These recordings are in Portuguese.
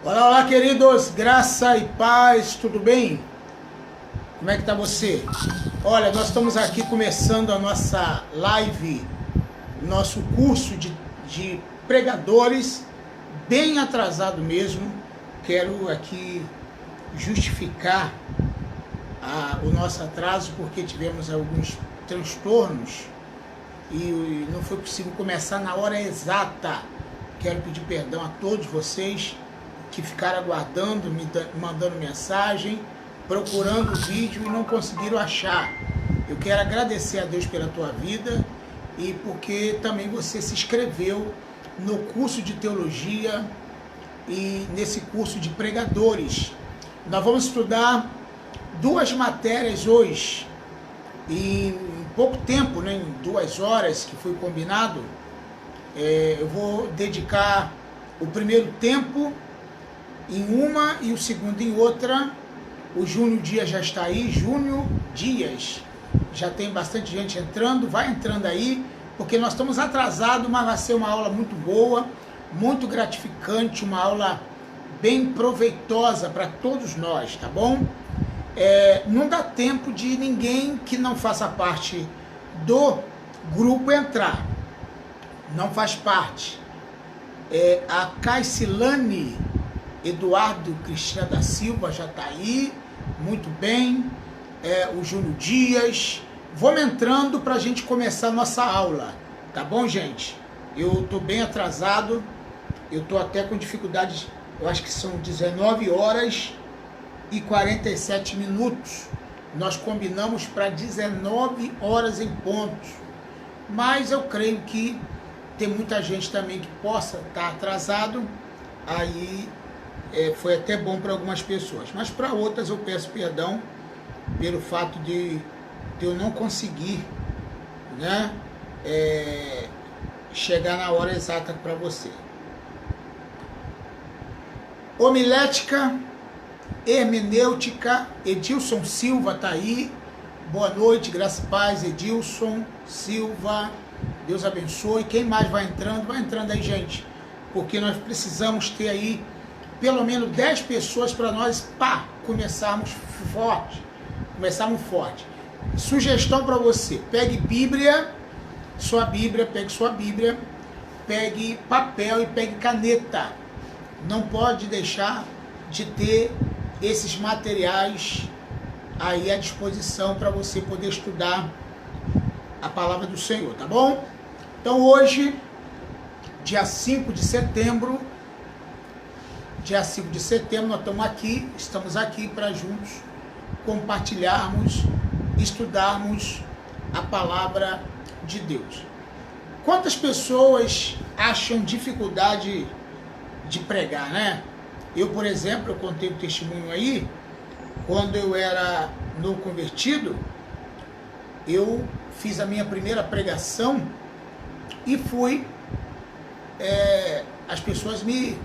Olá, olá, queridos, graça e paz, tudo bem? Como é que tá você? Olha, nós estamos aqui começando a nossa live, nosso curso de pregadores, bem atrasado mesmo. Quero aqui justificar o nosso atraso, porque tivemos alguns transtornos e não foi possível começar na hora exata. Quero pedir perdão a todos vocês que ficaram aguardando, me mandando mensagem, procurando o vídeo e não conseguiram achar. Eu quero agradecer a Deus pela tua vida e porque também você se inscreveu no curso de teologia e nesse curso de pregadores. Nós vamos estudar duas matérias hoje e em pouco tempo, né, em 2 horas que foi combinado, eu vou dedicar o primeiro tempo em uma e o segundo em outra. O Júnior Dias já está aí, Júnior Dias, já tem bastante gente entrando, vai entrando aí, porque nós estamos atrasados, mas vai ser uma aula muito boa, muito gratificante, uma aula bem proveitosa para todos nós, tá bom? Não dá tempo de ninguém que não faça parte do grupo entrar, não faz parte. A Caicilane Eduardo Cristina da Silva já está aí, muito bem. O Júnior Dias. Vamos entrando para a gente começar a nossa aula, tá bom, gente? Eu estou bem atrasado, eu estou até com dificuldade, eu acho que são 19 horas e 47 minutos. Nós combinamos para 19 horas em ponto, mas eu creio que tem muita gente também que possa estar atrasado, aí foi até bom para algumas pessoas, mas para outras eu peço perdão pelo fato de eu não conseguir, né, chegar na hora exata para você. Homilética, hermenêutica, Edilson Silva está aí. Boa noite, graça e paz, Edilson Silva, Deus abençoe. Quem mais vai entrando aí, gente, porque nós precisamos ter aí pelo menos 10 pessoas para nós, começarmos forte. Sugestão para você: pegue sua Bíblia, pegue papel e pegue caneta. Não pode deixar de ter esses materiais aí à disposição para você poder estudar a palavra do Senhor, tá bom? Então hoje, dia 5 de setembro, nós estamos aqui para juntos compartilharmos, estudarmos a palavra de Deus. Quantas pessoas acham dificuldade de pregar, né? Eu, por exemplo, eu contei um testemunho aí, quando eu era novo convertido, eu fiz a minha primeira pregação e fui, as pessoas me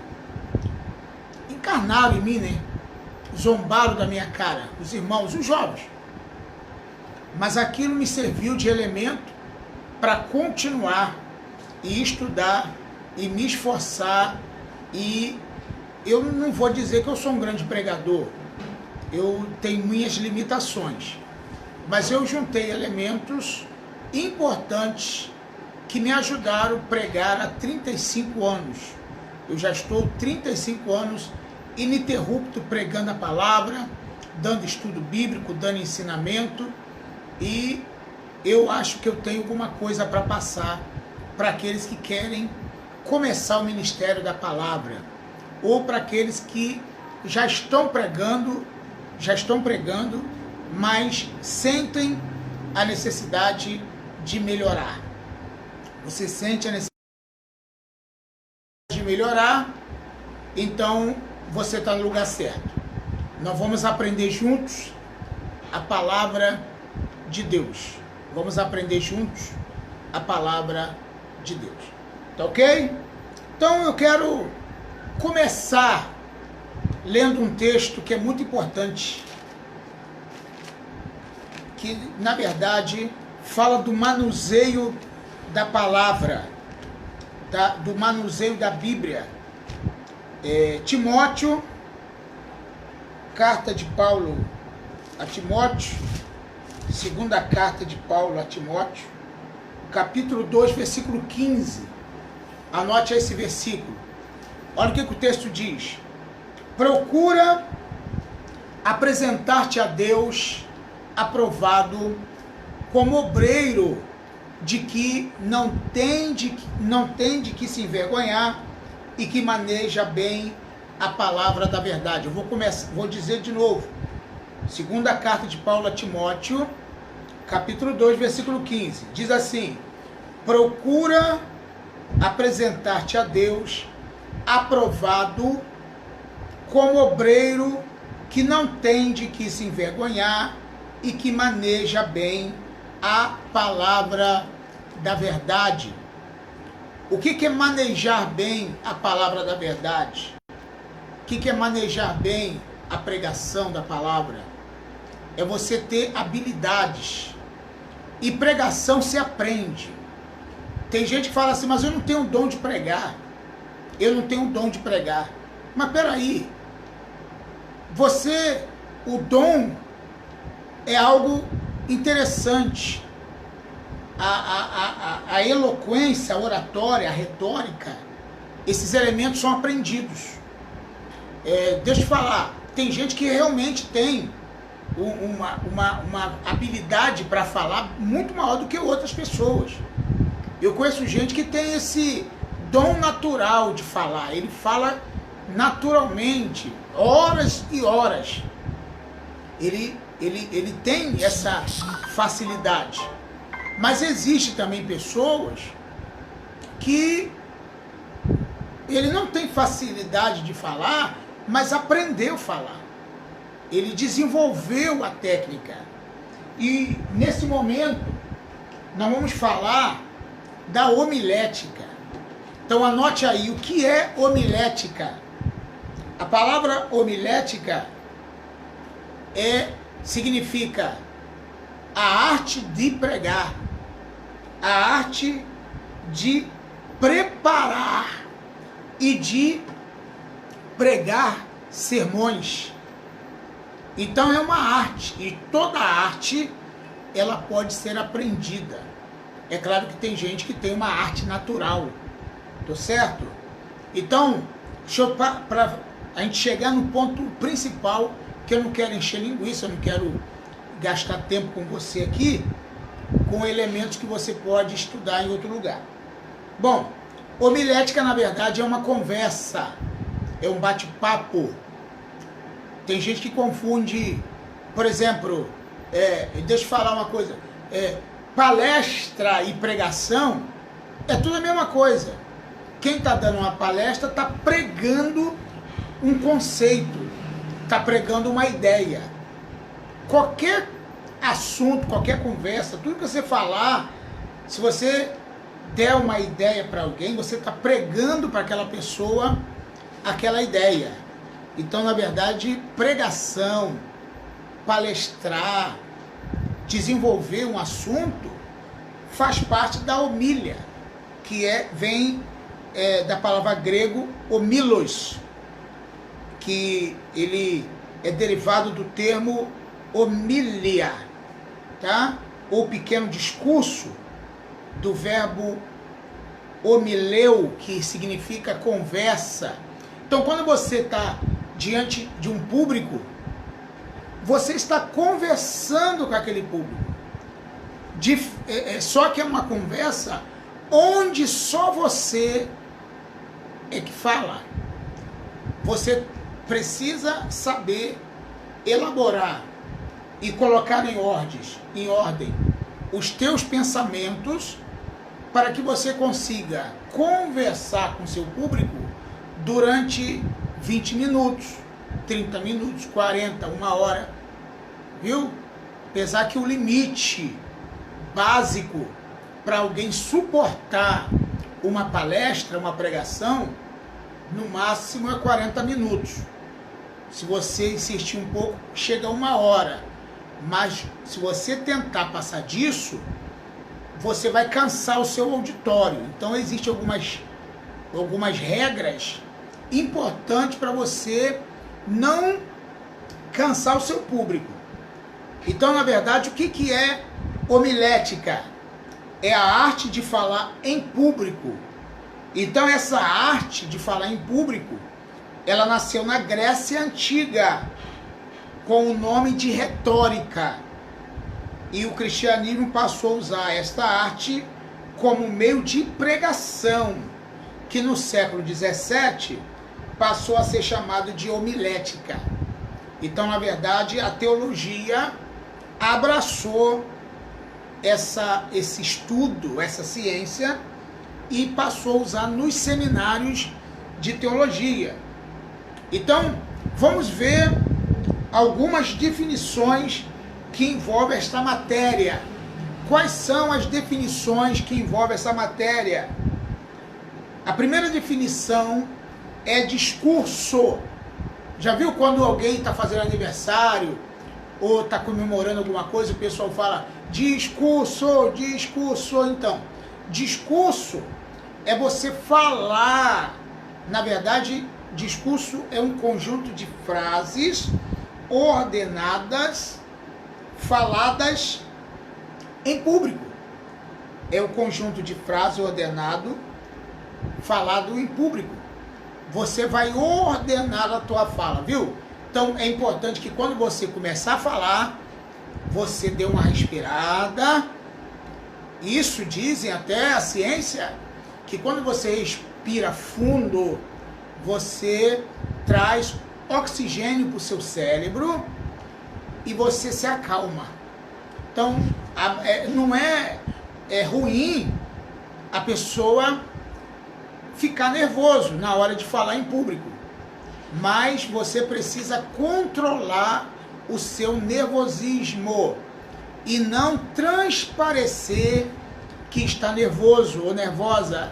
encarnaram em mim, né? Zombaram da minha cara, os irmãos, os jovens. Mas aquilo me serviu de elemento para continuar e estudar e me esforçar. E eu não vou dizer que eu sou um grande pregador, eu tenho minhas limitações, mas eu juntei elementos importantes que me ajudaram a pregar há 35 anos. Eu já estou 35 anos ininterrupto pregando a palavra, dando estudo bíblico, dando ensinamento, e eu acho que eu tenho alguma coisa para passar para aqueles que querem começar o ministério da palavra, ou para aqueles que já estão pregando, mas sentem a necessidade de melhorar. Você sente a necessidade de melhorar, então você está no lugar certo. Nós vamos aprender juntos a palavra de Deus. Vamos aprender juntos a palavra de Deus. Tá ok? Então eu quero começar lendo um texto que é muito importante, que na verdade fala do manuseio da palavra, do manuseio da Bíblia. Timóteo, carta de Paulo a Timóteo, segunda carta de Paulo a Timóteo, capítulo 2, versículo 15. Anote esse versículo. Olha o que o texto diz. Procura apresentar-te a Deus aprovado, como obreiro de que não tem de que se envergonhar e que maneja bem a palavra da verdade. Eu vou dizer de novo. Segunda carta de Paulo a Timóteo, capítulo 2, versículo 15. Diz assim: procura apresentar-te a Deus aprovado, como obreiro que não tem de que se envergonhar e que maneja bem a palavra da verdade. O que é manejar bem a palavra da verdade? O que é manejar bem a pregação da palavra? É você ter habilidades. E pregação se aprende. Tem gente que fala assim, mas eu não tenho dom de pregar. Eu não tenho dom de pregar. Mas peraí, o dom é algo interessante. A eloquência, a oratória, a retórica, esses elementos são aprendidos. Deixa eu te falar, tem gente que realmente tem uma habilidade para falar muito maior do que outras pessoas. Eu conheço gente que tem esse dom natural de falar. Ele fala naturalmente, horas e horas. Ele tem essa facilidade. Mas existe também pessoas que ele não tem facilidade de falar, mas aprendeu a falar. Ele desenvolveu a técnica. E nesse momento nós vamos falar da homilética. Então anote aí, o que é homilética? A palavra homilética significa a arte de pregar, a arte de preparar e de pregar sermões. Então é uma arte, e toda arte ela pode ser aprendida. É claro que tem gente que tem uma arte natural, tô certo? Então, para a gente chegar no ponto principal, que eu não quero encher linguiça, eu não quero gastar tempo com você aqui, com elementos que você pode estudar em outro lugar. Bom, homilética na verdade é uma conversa, é um bate-papo. Tem gente que confunde, por exemplo, deixa eu falar uma coisa, palestra e pregação é tudo a mesma coisa. Quem está dando uma palestra está pregando um conceito, está pregando uma ideia. Qualquer assunto, qualquer conversa, tudo que você falar, se você der uma ideia para alguém, você está pregando para aquela pessoa aquela ideia. Então, na verdade, pregação, palestrar, desenvolver um assunto, faz parte da homília, que vem da palavra grego homilos, que ele é derivado do termo homília, tá? Ou pequeno discurso, do verbo homileu, que significa conversa. Então, quando você está diante de um público, você está conversando com aquele público. Só que é uma conversa onde só você é que fala. Você precisa saber elaborar e colocar em ordem os teus pensamentos para que você consiga conversar com seu público durante 20 minutos, 30 minutos, 40, uma hora, viu? Apesar que o limite básico para alguém suportar uma palestra, uma pregação, no máximo é 40 minutos. Se você insistir um pouco, chega a uma hora. Mas se você tentar passar disso, você vai cansar o seu auditório. Então existem algumas regras importante para você não cansar o seu público. Então, na verdade, o que é homilética? É a arte de falar em público. Então, essa arte de falar em público, ela nasceu na Grécia Antiga, com o nome de retórica. E o cristianismo passou a usar esta arte como meio de pregação, que no século XVII passou a ser chamado de homilética. Então, na verdade, a teologia abraçou esse estudo, essa ciência, e passou a usar nos seminários de teologia. Então, vamos ver algumas definições que envolvem esta matéria. Quais são as definições que envolvem essa matéria? A primeira definição é discurso. Já viu quando alguém está fazendo aniversário ou está comemorando alguma coisa, o pessoal fala discurso, discurso? Então, discurso é você falar. Na verdade, discurso é um conjunto de frases ordenadas, faladas em público. É o conjunto de frases ordenado, falado em público. Você vai ordenar a tua fala, viu? Então é importante que quando você começar a falar, você dê uma respirada. Isso dizem até a ciência, que quando você respira fundo, você traz oxigênio para o seu cérebro e você se acalma. Então, não é ruim a pessoa ficar nervoso na hora de falar em público, mas você precisa controlar o seu nervosismo e não transparecer que está nervoso ou nervosa.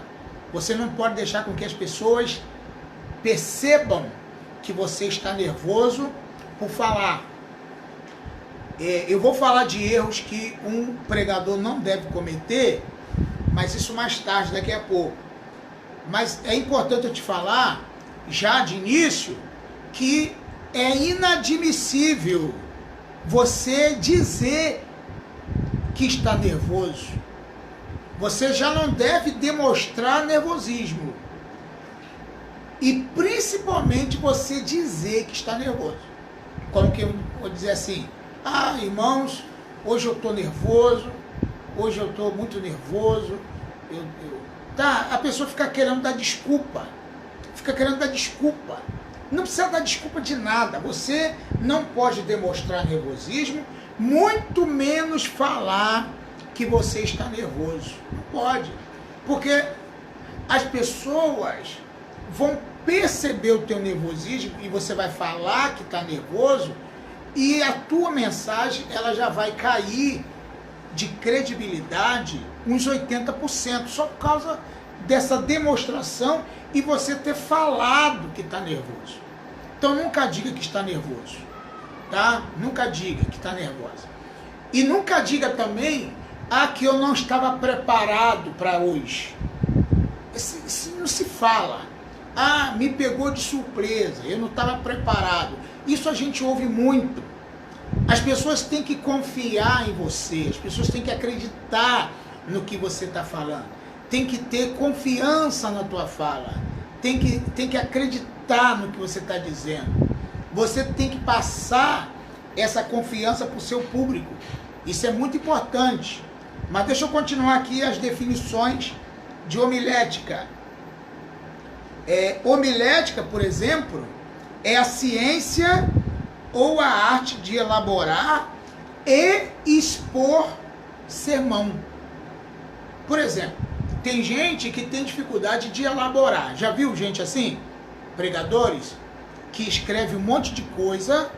Você não pode deixar com que as pessoas percebam que você está nervoso por falar. Eu vou falar de erros que um pregador não deve cometer, mas isso mais tarde, daqui a pouco. Mas é importante eu te falar, já de início, que é inadmissível você dizer que está nervoso. Você já não deve demonstrar nervosismo. E principalmente você dizer que está nervoso. Como que eu vou dizer assim, irmãos, hoje eu estou nervoso, hoje eu estou muito nervoso. Tá, a pessoa fica querendo dar desculpa. Não precisa dar desculpa de nada. Você não pode demonstrar nervosismo, muito menos falar que você está nervoso. Não pode. Porque as pessoas vão perceber o teu nervosismo e você vai falar que está nervoso e a tua mensagem ela já vai cair de credibilidade uns 80%, só por causa dessa demonstração e você ter falado que está nervoso. Então nunca diga que está nervoso, tá? Nunca diga que está nervosa. E nunca diga também que eu não estava preparado para hoje. Isso não se fala. Me pegou de surpresa, eu não estava preparado. Isso a gente ouve muito. As pessoas têm que confiar em você, as pessoas têm que acreditar no que você está falando. Tem que ter confiança na tua fala. Tem que acreditar no que você está dizendo. Você tem que passar essa confiança para o seu público. Isso é muito importante. Mas deixa eu continuar aqui as definições de homilética. Homilética, por exemplo, é a ciência ou a arte de elaborar e expor sermão. Por exemplo, tem gente que tem dificuldade de elaborar. Já viu gente assim? Pregadores que escreve um monte de coisa,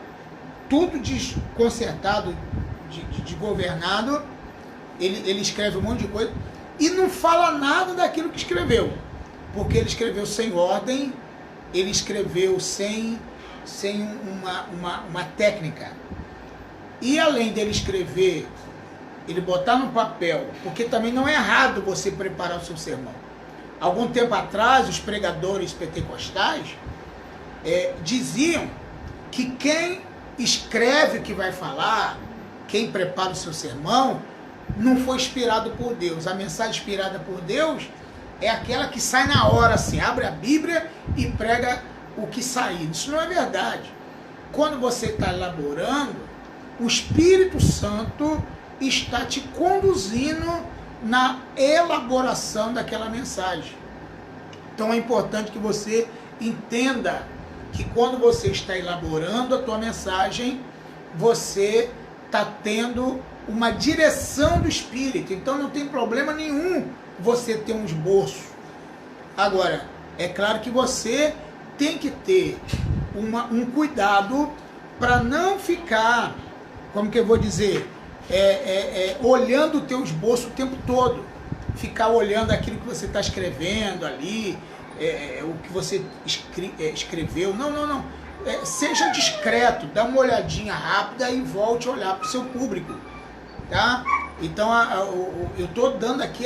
tudo desconcertado, de governado. Ele escreve um monte de coisa e não fala nada daquilo que escreveu. Porque ele escreveu sem ordem, ele escreveu sem uma técnica. E além dele escrever, ele botar no papel, porque também não é errado você preparar o seu sermão. Algum tempo atrás, os pregadores pentecostais, diziam que quem escreve o que vai falar, quem prepara o seu sermão, não foi inspirado por Deus. A mensagem inspirada por Deus é aquela que sai na hora, assim, abre a Bíblia e prega o que sair. Isso não é verdade. Quando você está elaborando, o Espírito Santo está te conduzindo na elaboração daquela mensagem. Então é importante que você entenda que quando você está elaborando a tua mensagem, você está tendo uma direção do Espírito. Então não tem problema nenhum você ter um esboço. Agora, é claro que você tem que ter um cuidado para não ficar, como que eu vou dizer, olhando o teu esboço o tempo todo. Ficar olhando aquilo que você está escrevendo ali, o que você escreveu. Não. Seja discreto, dá uma olhadinha rápida e volte a olhar para o seu público. Tá? Então eu estou dando aqui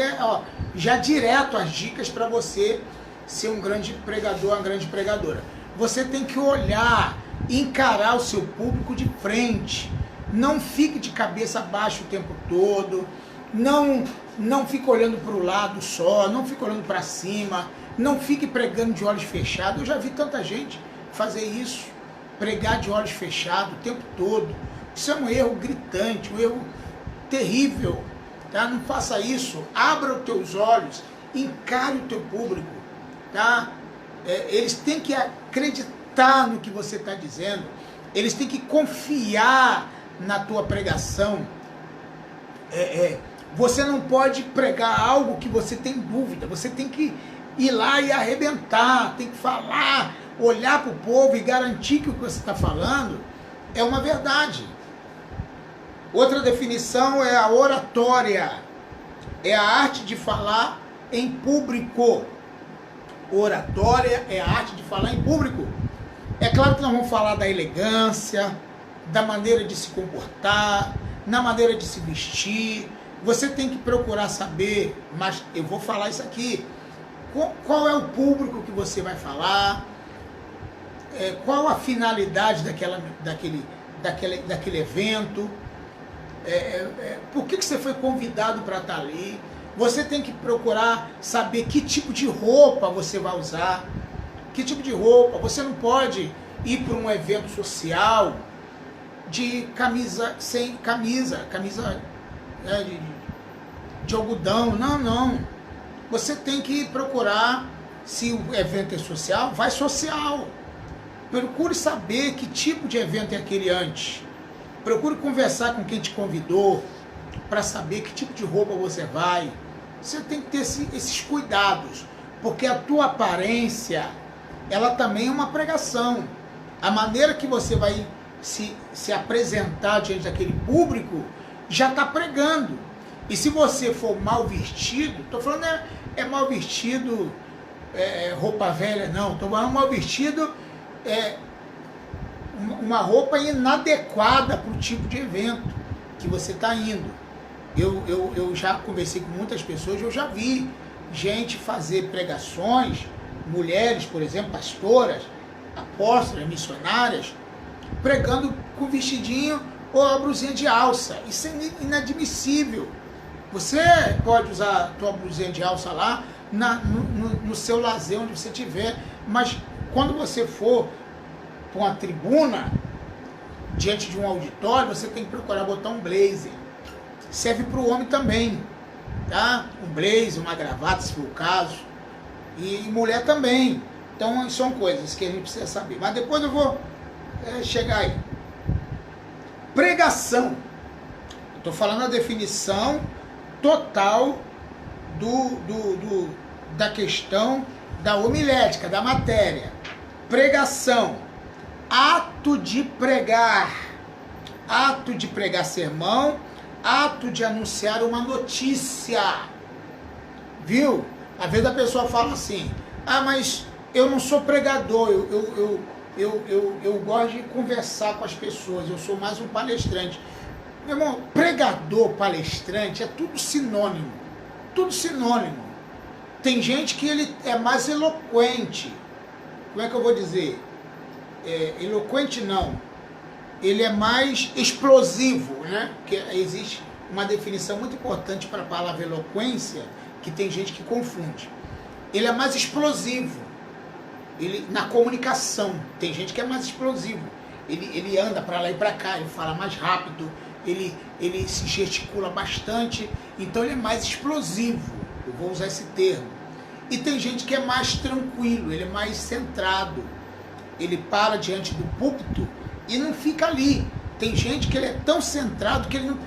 já direto as dicas para você ser um grande pregador, uma grande pregadora. Você tem que olhar, encarar o seu público de frente. Não fique de cabeça baixa o tempo todo. Não fique olhando para o lado só, não fique olhando para cima, não fique pregando de olhos fechados. Eu já vi tanta gente fazer isso, pregar de olhos fechados o tempo todo. Isso é um erro gritante, um erro terrível. Tá? Não faça isso. Abra os teus olhos, encare o teu público. Tá? Eles têm que acreditar no que você está dizendo. Eles têm que confiar na tua pregação. Você não pode pregar algo que você tem dúvida. Você tem que ir lá e arrebentar, tem que falar, olhar para o povo e garantir que o que você está falando é uma verdade. Outra definição é a oratória. É a arte de falar em público. Oratória é a arte de falar em público. É claro que nós vamos falar da elegância, da maneira de se comportar, na maneira de se vestir. Você tem que procurar saber, mas eu vou falar isso aqui. Qual é o público que você vai falar? Qual a finalidade daquele evento? Por que você foi convidado para estar ali? Você tem que procurar saber que tipo de roupa você vai usar. Que tipo de roupa? Você não pode ir para um evento social de camisa, sem camisa de algodão. Não. Você tem que procurar, se o evento é social, vai social. Procure saber que tipo de evento é aquele antes. Procure conversar com quem te convidou para saber que tipo de roupa você vai. Você tem que ter esses cuidados, porque a tua aparência, ela também é uma pregação. A maneira que você vai se apresentar diante daquele público já está pregando. E se você for mal vestido, estou falando mal vestido, roupa velha, não. Estou falando mal vestido, uma roupa inadequada para o tipo de evento que você está indo. Eu já conversei com muitas pessoas, eu já vi gente fazer pregações, mulheres, por exemplo, pastoras, apóstolas, missionárias, pregando com vestidinho ou a blusinha de alça. Isso é inadmissível. Você pode usar a tua blusinha de alça lá no seu lazer, onde você estiver, mas quando você for para uma tribuna, diante de um auditório, você tem que procurar botar um blazer. Serve para o homem também, tá? Um blazer, uma gravata, se for o caso, e mulher também. Então são coisas que a gente precisa saber, mas depois eu vou chegar aí. Pregação. Estou falando a definição total da questão da homilética, da matéria. Pregação, ato de pregar sermão, ato de anunciar uma notícia, viu? Às vezes a pessoa fala assim, mas eu não sou pregador, eu gosto de conversar com as pessoas, eu sou mais um palestrante. Meu irmão, pregador, palestrante, é tudo sinônimo. Tem gente que ele é mais eloquente. Como é que eu vou dizer? eloquente não, ele é mais explosivo, né? Porque existe uma definição muito importante para a palavra eloquência, que tem gente que confunde. Ele é mais explosivo, ele, na comunicação, tem gente que é mais explosivo, ele anda para lá e para cá, ele fala mais rápido, ele se gesticula bastante, então ele é mais explosivo, eu vou usar esse termo. E tem gente que é mais tranquilo, ele é mais centrado, ele para diante do púlpito e não fica ali. Tem gente que ele é tão centrado que ele não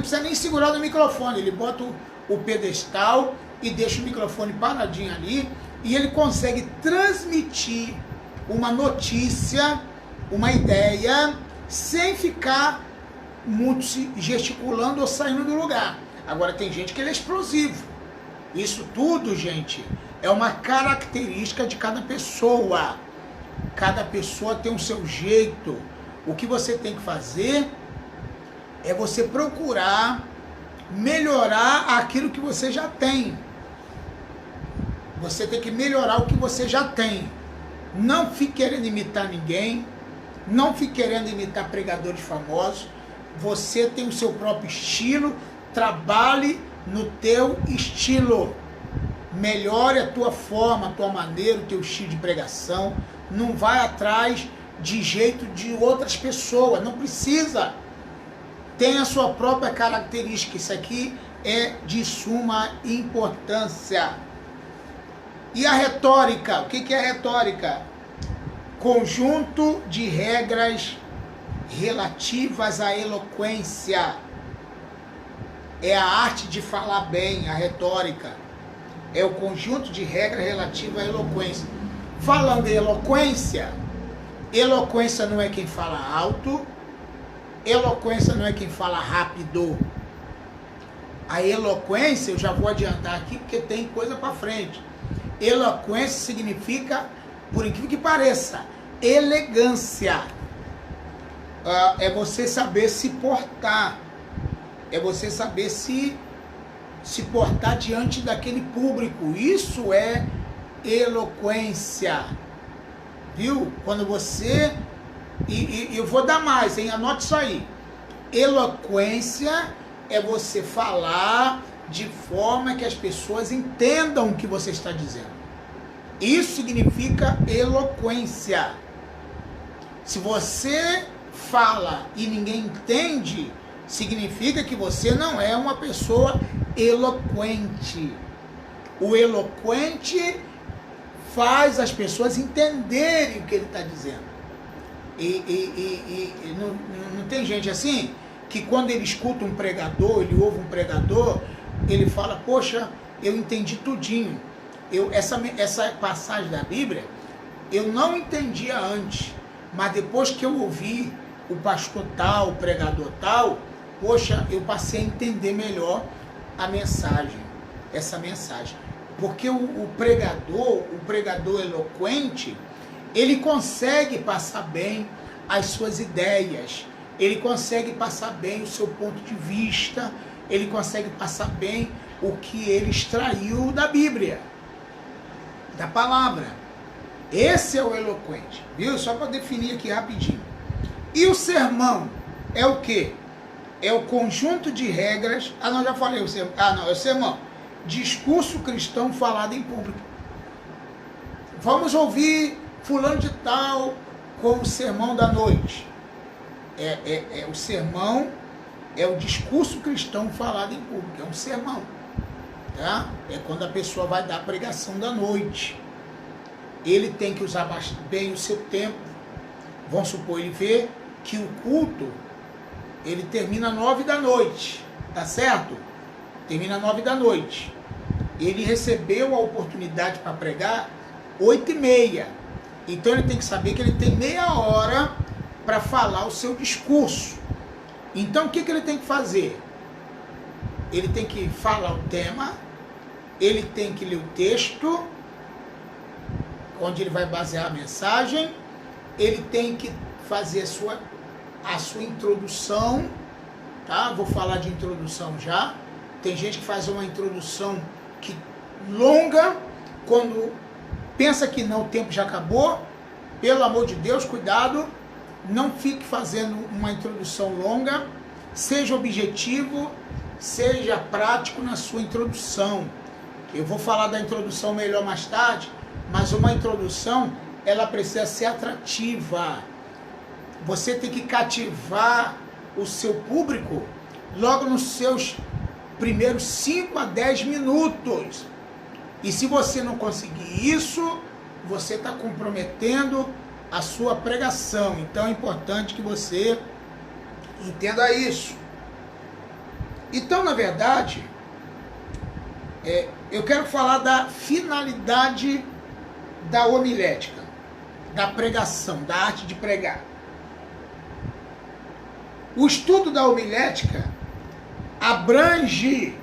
precisa nem segurar no microfone, ele bota o pedestal e deixa o microfone paradinho ali e ele consegue transmitir uma notícia, uma ideia, sem ficar muito se gesticulando ou saindo do lugar. Agora tem gente que ele é explosivo. Isso tudo, gente, é uma característica de cada pessoa. Cada pessoa tem o seu jeito. O que você tem que fazer é você procurar melhorar aquilo que você já tem. Você tem que melhorar o que você já tem. Não fique querendo imitar ninguém. Não fique querendo imitar pregadores famosos. Você tem o seu próprio estilo. Trabalhe no teu estilo. Melhore a tua forma, a tua maneira, o teu estilo de pregação. Não vai atrás de jeito de outras pessoas. Não precisa. Tem a sua própria característica. Isso aqui é de suma importância. E a retórica? O que é retórica? Conjunto de regras relativas à eloquência. É a arte de falar bem, a retórica. É o conjunto de regras relativas à eloquência. Falando em eloquência, eloquência não é quem fala alto, eloquência não é quem fala rápido. A eloquência, eu já vou adiantar aqui porque tem coisa para frente. Eloquência significa, por incrível que pareça, elegância. É você saber se portar. É você saber se portar diante daquele público. Isso é eloquência. Viu? Quando você... E eu vou dar mais, hein? Anote isso aí. Eloquência é você falar de forma que as pessoas entendam o que você está dizendo. Isso significa eloquência. Se você fala e ninguém entende, significa que você não é uma pessoa eloquente. O eloquente faz as pessoas entenderem o que ele está dizendo. Não tem gente assim que quando ele escuta um pregador, ele ouve um pregador, ele fala, poxa, eu entendi tudinho. Essa passagem da Bíblia, eu não entendia antes, mas depois que eu ouvi o pastor tal, o pregador tal, poxa, eu passei a entender melhor a mensagem, essa mensagem. Porque o pregador eloquente, ele consegue passar bem as suas ideias, ele consegue passar bem o seu ponto de vista, ele consegue passar bem o que ele extraiu da Bíblia, da palavra. Esse é o eloquente, viu? Só para definir aqui rapidinho. E o sermão é o quê? É o conjunto de regras... Ah, não, já falei o sermão. Ah, não, é o sermão. Discurso cristão falado em público. Vamos ouvir fulano de tal como sermão da noite. O sermão é o discurso cristão falado em público. É um sermão. Tá? É quando a pessoa vai dar a pregação da noite. Ele tem que usar bem o seu tempo. Vamos supor, ele vê que o culto, ele termina 9 da noite, tá certo? Termina 9 da noite. Ele recebeu a oportunidade para pregar 8h30. Então ele tem que saber que ele tem meia hora para falar o seu discurso. Então o que ele tem que fazer? Ele tem que falar o tema, ele tem que ler o texto, onde ele vai basear a mensagem, ele tem que fazer a sua introdução, tá? Vou falar de introdução já. Tem gente que faz uma introdução longa, quando pensa que não, o tempo já acabou, pelo amor de Deus, cuidado, não fique fazendo uma introdução longa, seja objetivo, seja prático na sua introdução. Eu vou falar da introdução melhor mais tarde, mas uma introdução, ela precisa ser atrativa. Você tem que cativar o seu público logo nos seus primeiros 5 a 10 minutos. E se você não conseguir isso, você está comprometendo a sua pregação. Então é importante que você entenda isso. Então, na verdade, eu quero falar da finalidade da homilética, da pregação, da arte de pregar. O estudo da homilética abrange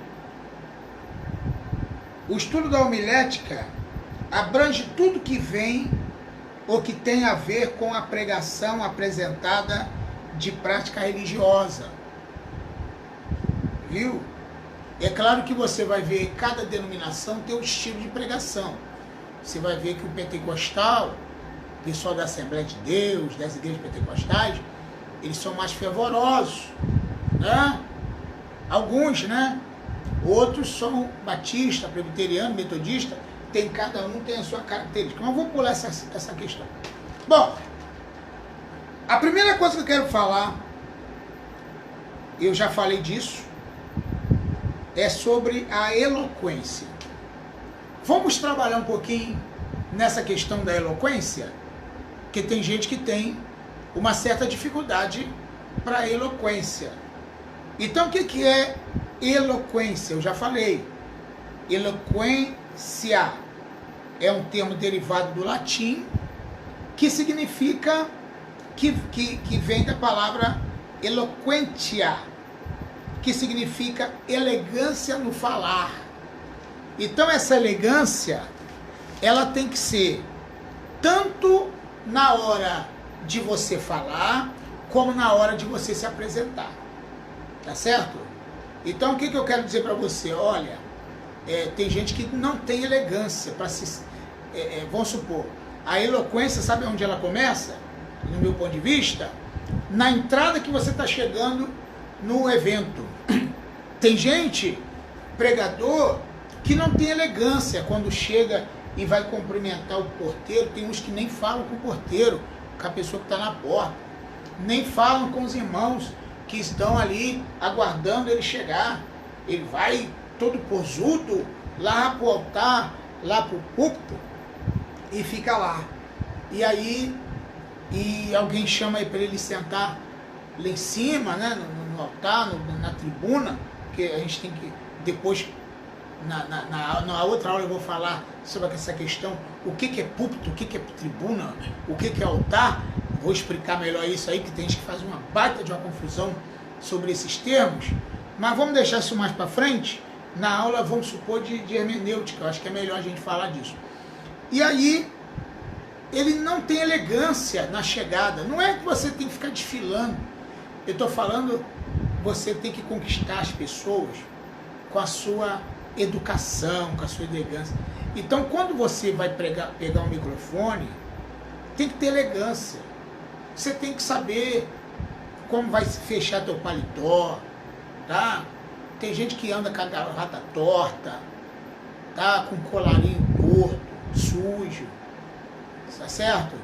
tudo que vem ou que tem a ver com a pregação apresentada de prática religiosa. Viu? É claro que você vai ver cada denominação tem um estilo de pregação. Você vai ver que o pentecostal, o pessoal da Assembleia de Deus, das igrejas pentecostais, eles são mais fervorosos, né? Alguns, né? Outros são batista, presbiteriano, metodista, cada um tem a sua característica. Mas vamos pular essa questão. Bom, a primeira coisa que eu quero falar, eu já falei disso, é sobre a eloquência. Vamos trabalhar um pouquinho nessa questão da eloquência, porque tem gente que tem uma certa dificuldade para eloquência. Então, o que é eloquência? Eu já falei. Eloquência é um termo derivado do latim que significa, que vem da palavra eloquentia, que significa elegância no falar. Então, essa elegância, ela tem que ser tanto na hora de você falar, como na hora de você se apresentar. Tá certo? Então, o que eu quero dizer para você? Olha, tem gente que não tem elegância para se... vamos supor, a eloquência, sabe onde ela começa? No meu ponto de vista, na entrada que você está chegando no evento. Tem gente, pregador, que não tem elegância quando chega e vai cumprimentar o porteiro. Tem uns que nem falam com o porteiro, com a pessoa que está na porta, nem falam com os irmãos que estão ali aguardando ele chegar. Ele vai todo posudo lá pro altar, lá pro púlpito, e fica lá. E aí, alguém chama aí para ele sentar lá em cima, né, no altar, na tribuna, que a gente tem que, depois, na outra aula eu vou falar sobre essa questão, o que é púlpito, o que é tribuna, o que é altar. Vou explicar melhor isso aí, que tem gente que faz uma baita de uma confusão sobre esses termos, mas vamos deixar isso mais para frente. Na aula, vamos supor, de hermenêutica, eu acho que é melhor a gente falar disso. E aí, ele não tem elegância na chegada. Não é que você tem que ficar desfilando. Eu estou falando, você tem que conquistar as pessoas com a sua educação, com a sua elegância. Então, quando você vai pegar um microfone, tem que ter elegância. Você tem que saber como vai fechar teu paletó, tá? Tem gente que anda com a gravata torta, tá? Com colarinho curto, sujo, tá certo?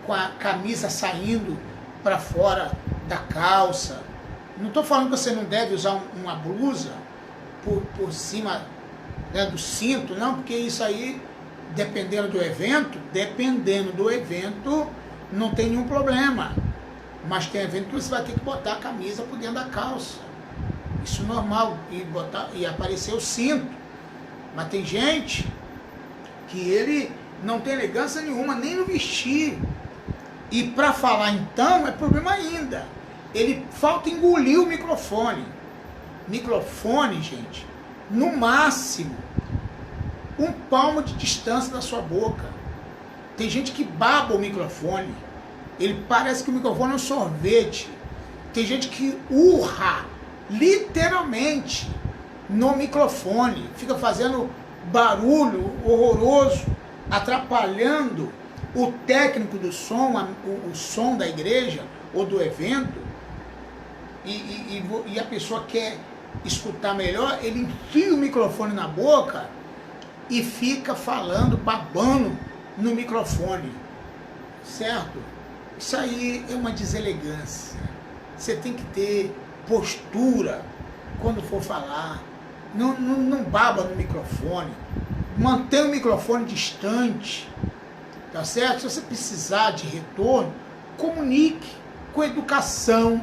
Com a camisa saindo para fora da calça. Não estou falando que você não deve usar uma blusa por cima, né, do cinto, não, porque isso aí, dependendo do evento, não tem nenhum problema. Mas tem evento que você vai ter que botar a camisa por dentro da calça. Isso é normal, e aparecer o cinto. Mas tem gente que ele não tem elegância nenhuma, nem no vestir. E para falar então, é problema ainda. Ele falta engolir o microfone. Microfone, gente, no máximo, 1 palmo de distância da sua boca. Tem gente que baba o microfone. Ele parece que o microfone é um sorvete. Tem gente que urra, literalmente, no microfone. Fica fazendo barulho horroroso, atrapalhando o técnico do som, o som da igreja ou do evento, e a pessoa quer escutar melhor, ele enfia o microfone na boca e fica falando, babando no microfone, certo? Isso aí é uma deselegância. Você tem que ter postura quando for falar. Não baba no microfone. Mantenha o microfone distante. Tá certo? Se você precisar de retorno, comunique com educação,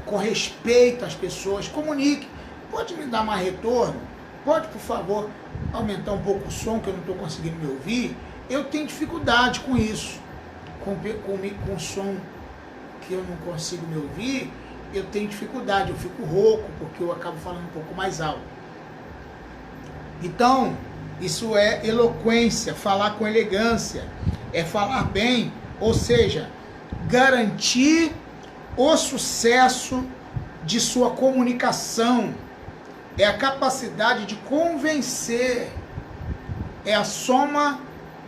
com respeito às pessoas. Comunique. Pode me dar mais retorno? Pode, por favor, aumentar um pouco o som, que eu não estou conseguindo me ouvir? Eu tenho dificuldade com isso. Com som que eu não consigo me ouvir, eu tenho dificuldade, eu fico rouco, porque eu acabo falando um pouco mais alto. Então, isso é eloquência, falar com elegância, é falar bem, ou seja, garantir o sucesso de sua comunicação, é a capacidade de convencer, é a soma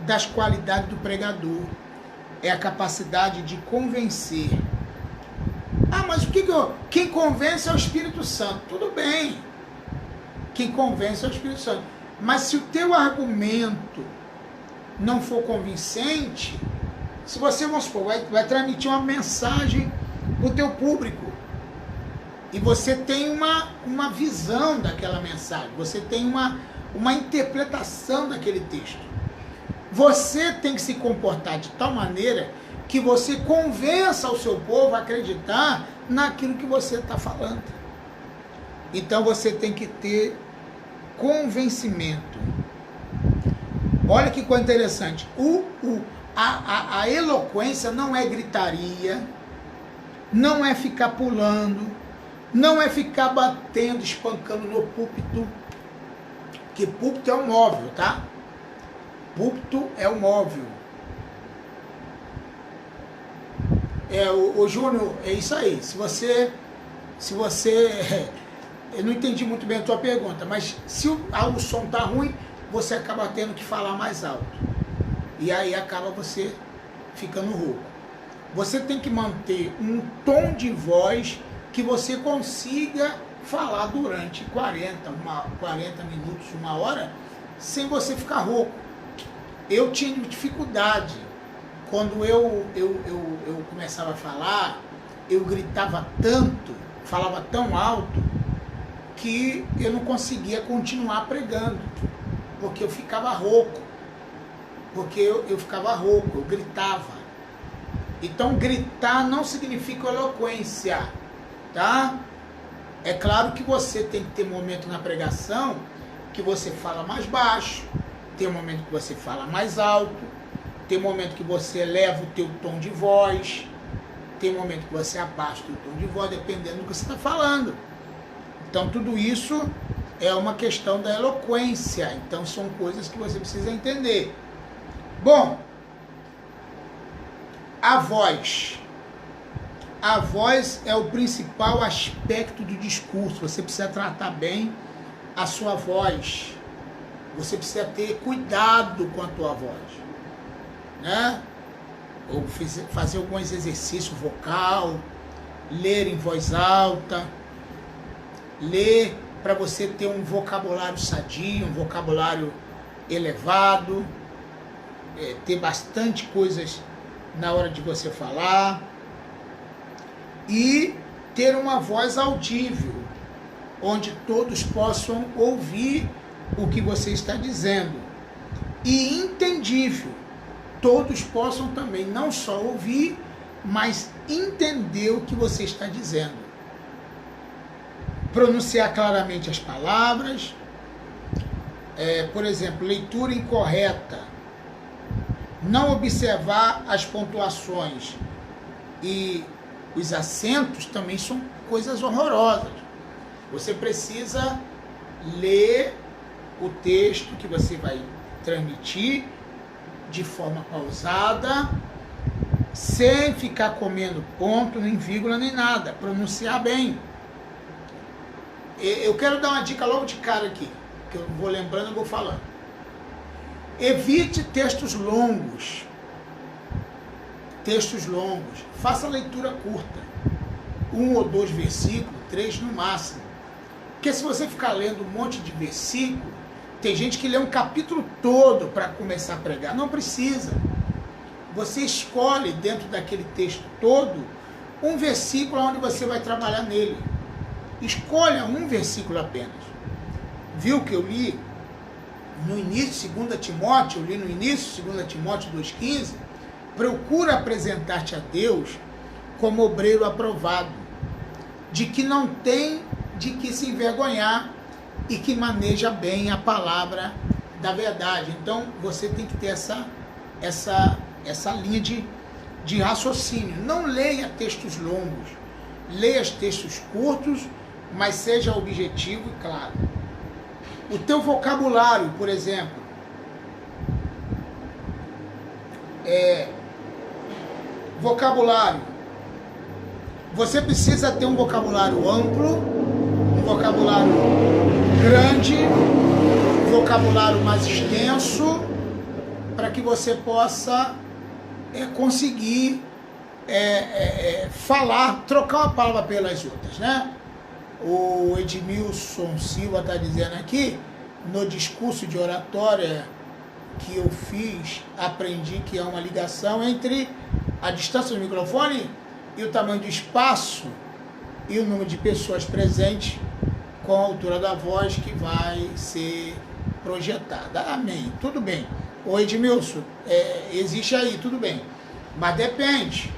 das qualidades do pregador, é a capacidade de convencer. Ah, mas quem convence é o Espírito Santo. Tudo bem, quem convence é o Espírito Santo. Mas se o teu argumento não for convincente, se você, vamos supor, vai transmitir uma mensagem para o teu público, e você tem uma visão daquela mensagem, você tem uma interpretação daquele texto, você tem que se comportar de tal maneira que você convença o seu povo a acreditar naquilo que você está falando. Então você tem que ter convencimento. Olha que coisa interessante. A eloquência não é gritaria, não é ficar pulando, não é ficar batendo, espancando no púlpito, que púlpito é um móvel, tá? Púlpito é um móvel. O Júnior, é isso aí. Se você eu não entendi muito bem a tua pergunta, mas se o som tá ruim, você acaba tendo que falar mais alto. E aí acaba você ficando rouco. Você tem que manter um tom de voz que você consiga falar durante 40 minutos, 1 hora, sem você ficar rouco. Eu tinha dificuldade. Quando eu começava a falar, eu gritava tanto, falava tão alto, que eu não conseguia continuar pregando, porque eu ficava rouco, eu gritava. Então gritar não significa eloquência, tá? É claro que você tem que ter momento na pregação que você fala mais baixo, tem momento que você fala mais alto, tem momento que você eleva o teu tom de voz, tem momento que você abaixa o teu tom de voz, dependendo do que você está falando. Então tudo isso é uma questão da eloquência. Então são coisas que você precisa entender. Bom, a voz. A voz é o principal aspecto do discurso. Você precisa tratar bem a sua voz. Você precisa ter cuidado com a tua voz, né? Ou fazer alguns exercícios vocal, ler em voz alta, ler para você ter um vocabulário sadio, um vocabulário elevado, ter bastante coisas na hora de você falar e ter uma voz audível, onde todos possam ouvir o que você está dizendo, e entendível, todos possam também não só ouvir, mas entender o que você está dizendo. Pronunciar claramente as palavras, por exemplo, leitura incorreta, não observar as pontuações e os acentos também são coisas horrorosas. Você precisa ler o texto que você vai transmitir de forma pausada, sem ficar comendo ponto, nem vírgula, nem nada. Pronunciar bem. Eu quero dar uma dica logo de cara aqui, que eu vou lembrando e vou falando. Evite textos longos. textos longos. Faça leitura curta. 1 ou 2 versículos, 3 no máximo. Porque se você ficar lendo um monte de versículo, tem gente que lê um capítulo todo para começar a pregar. Não precisa. Você escolhe dentro daquele texto todo um versículo onde você vai trabalhar nele. Escolha um versículo apenas. Viu que eu li no início, 2 Timóteo, eu li no início, 2 Timóteo 2,15, procura apresentar-te a Deus como obreiro aprovado, de que não tem de que se envergonhar e que maneja bem a palavra da verdade. Então, você tem que ter essa linha de raciocínio. Não leia textos longos, leia textos curtos, mas seja objetivo e claro. O teu vocabulário, por exemplo, vocabulário. Você precisa ter um vocabulário amplo, um vocabulário grande, um vocabulário mais extenso, para que você possa conseguir falar, trocar uma palavra pelas outras, né? O Edmilson Silva está dizendo aqui, no discurso de oratória que eu fiz, aprendi que há uma ligação entre a distância do microfone e o tamanho do espaço e o número de pessoas presentes com a altura da voz que vai ser projetada. Amém. Tudo bem. Ô Edmilson, existe aí, tudo bem. Mas depende.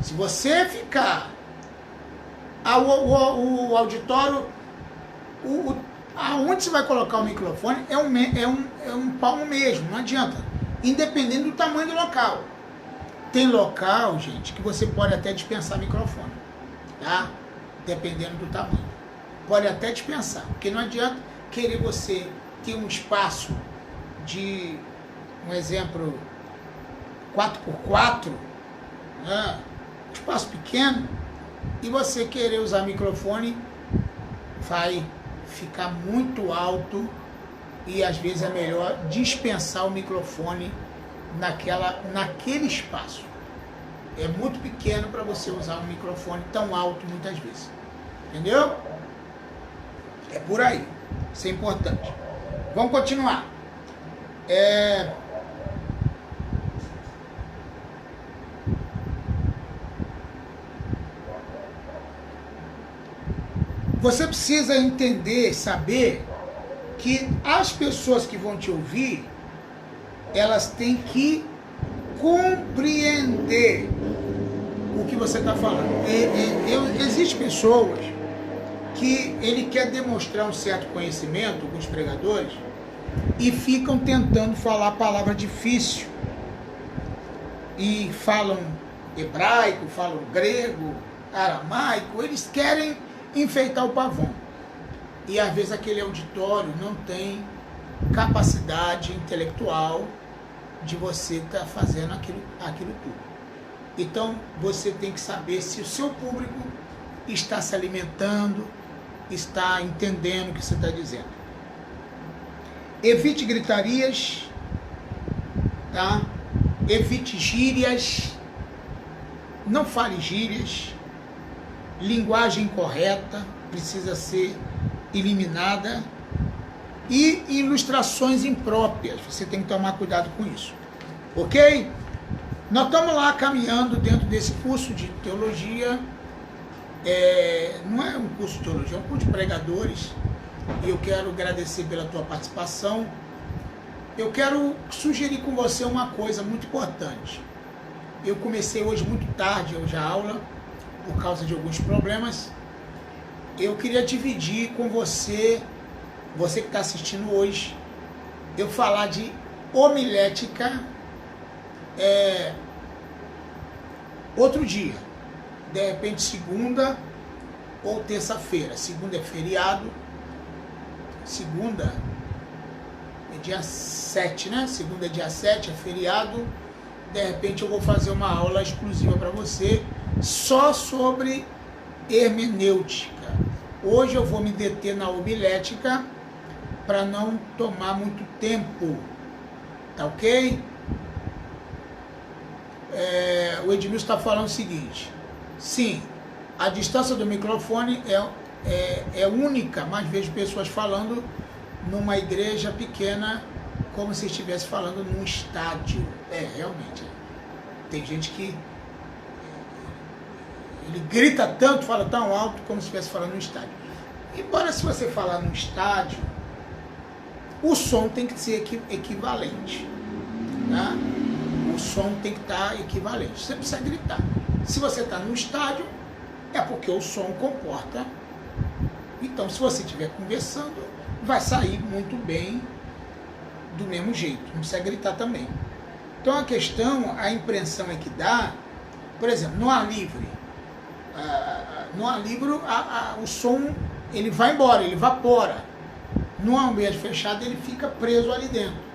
Se você ficar... O auditório... aonde você vai colocar o microfone é um palmo mesmo, não adianta. Independente do tamanho do local. Tem local, gente, que você pode até dispensar microfone, tá? Dependendo do tamanho. Pode até dispensar, porque não adianta querer você ter um espaço de, um exemplo, 4x4, né? Um espaço pequeno, e você querer usar microfone, vai ficar muito alto e às vezes é melhor dispensar o microfone naquele espaço. É muito pequeno para você usar um microfone tão alto muitas vezes. Entendeu? É por aí. Isso é importante. Vamos continuar. Você precisa entender, saber que as pessoas que vão te ouvir, elas têm que compreender o que você está falando. Existem pessoas que ele quer demonstrar um certo conhecimento, alguns pregadores, e ficam tentando falar palavra difícil. E falam hebraico, falam grego, aramaico, eles querem enfeitar o pavão. E às vezes aquele auditório não tem capacidade intelectual de você estar fazendo aquilo tudo. Então você tem que saber se o seu público está se alimentando, está entendendo o que você está dizendo. Evite gritarias, tá? Evite gírias, não fale gírias. Linguagem correta precisa ser eliminada e ilustrações impróprias, você tem que tomar cuidado com isso, ok? Nós estamos lá caminhando dentro desse curso de teologia, não é um curso de teologia, é um curso de pregadores, e eu quero agradecer pela tua participação. Eu quero sugerir com você uma coisa muito importante. Eu comecei hoje muito tarde hoje a aula, por causa de alguns problemas. Eu queria dividir com você que está assistindo hoje, eu falar de homilética outro dia, de repente segunda ou terça-feira. Segunda é feriado, segunda é dia 7, né? Segunda é dia 7, é feriado. De repente eu vou fazer uma aula exclusiva para você só sobre hermenêutica. Hoje eu vou me deter na homilética para não tomar muito tempo, tá ok? O Edmilson está falando o seguinte: sim, a distância do microfone é única, mas vejo pessoas falando numa igreja pequena como se estivesse falando num estádio. Realmente. Tem gente que ele grita tanto, fala tão alto como se estivesse falando num estádio. Embora se você falar num estádio, o som tem que ser equivalente. Tá? O som tem que estar equivalente. Você precisa gritar. Se você está no estádio, é porque o som comporta. Então, se você estiver conversando, vai sair muito bem do mesmo jeito. Não precisa gritar também. Então, a questão, a impressão é que dá, por exemplo, no ar livre. No ar livre, o som ele vai embora, ele evapora. No ambiente fechado, ele fica preso ali dentro.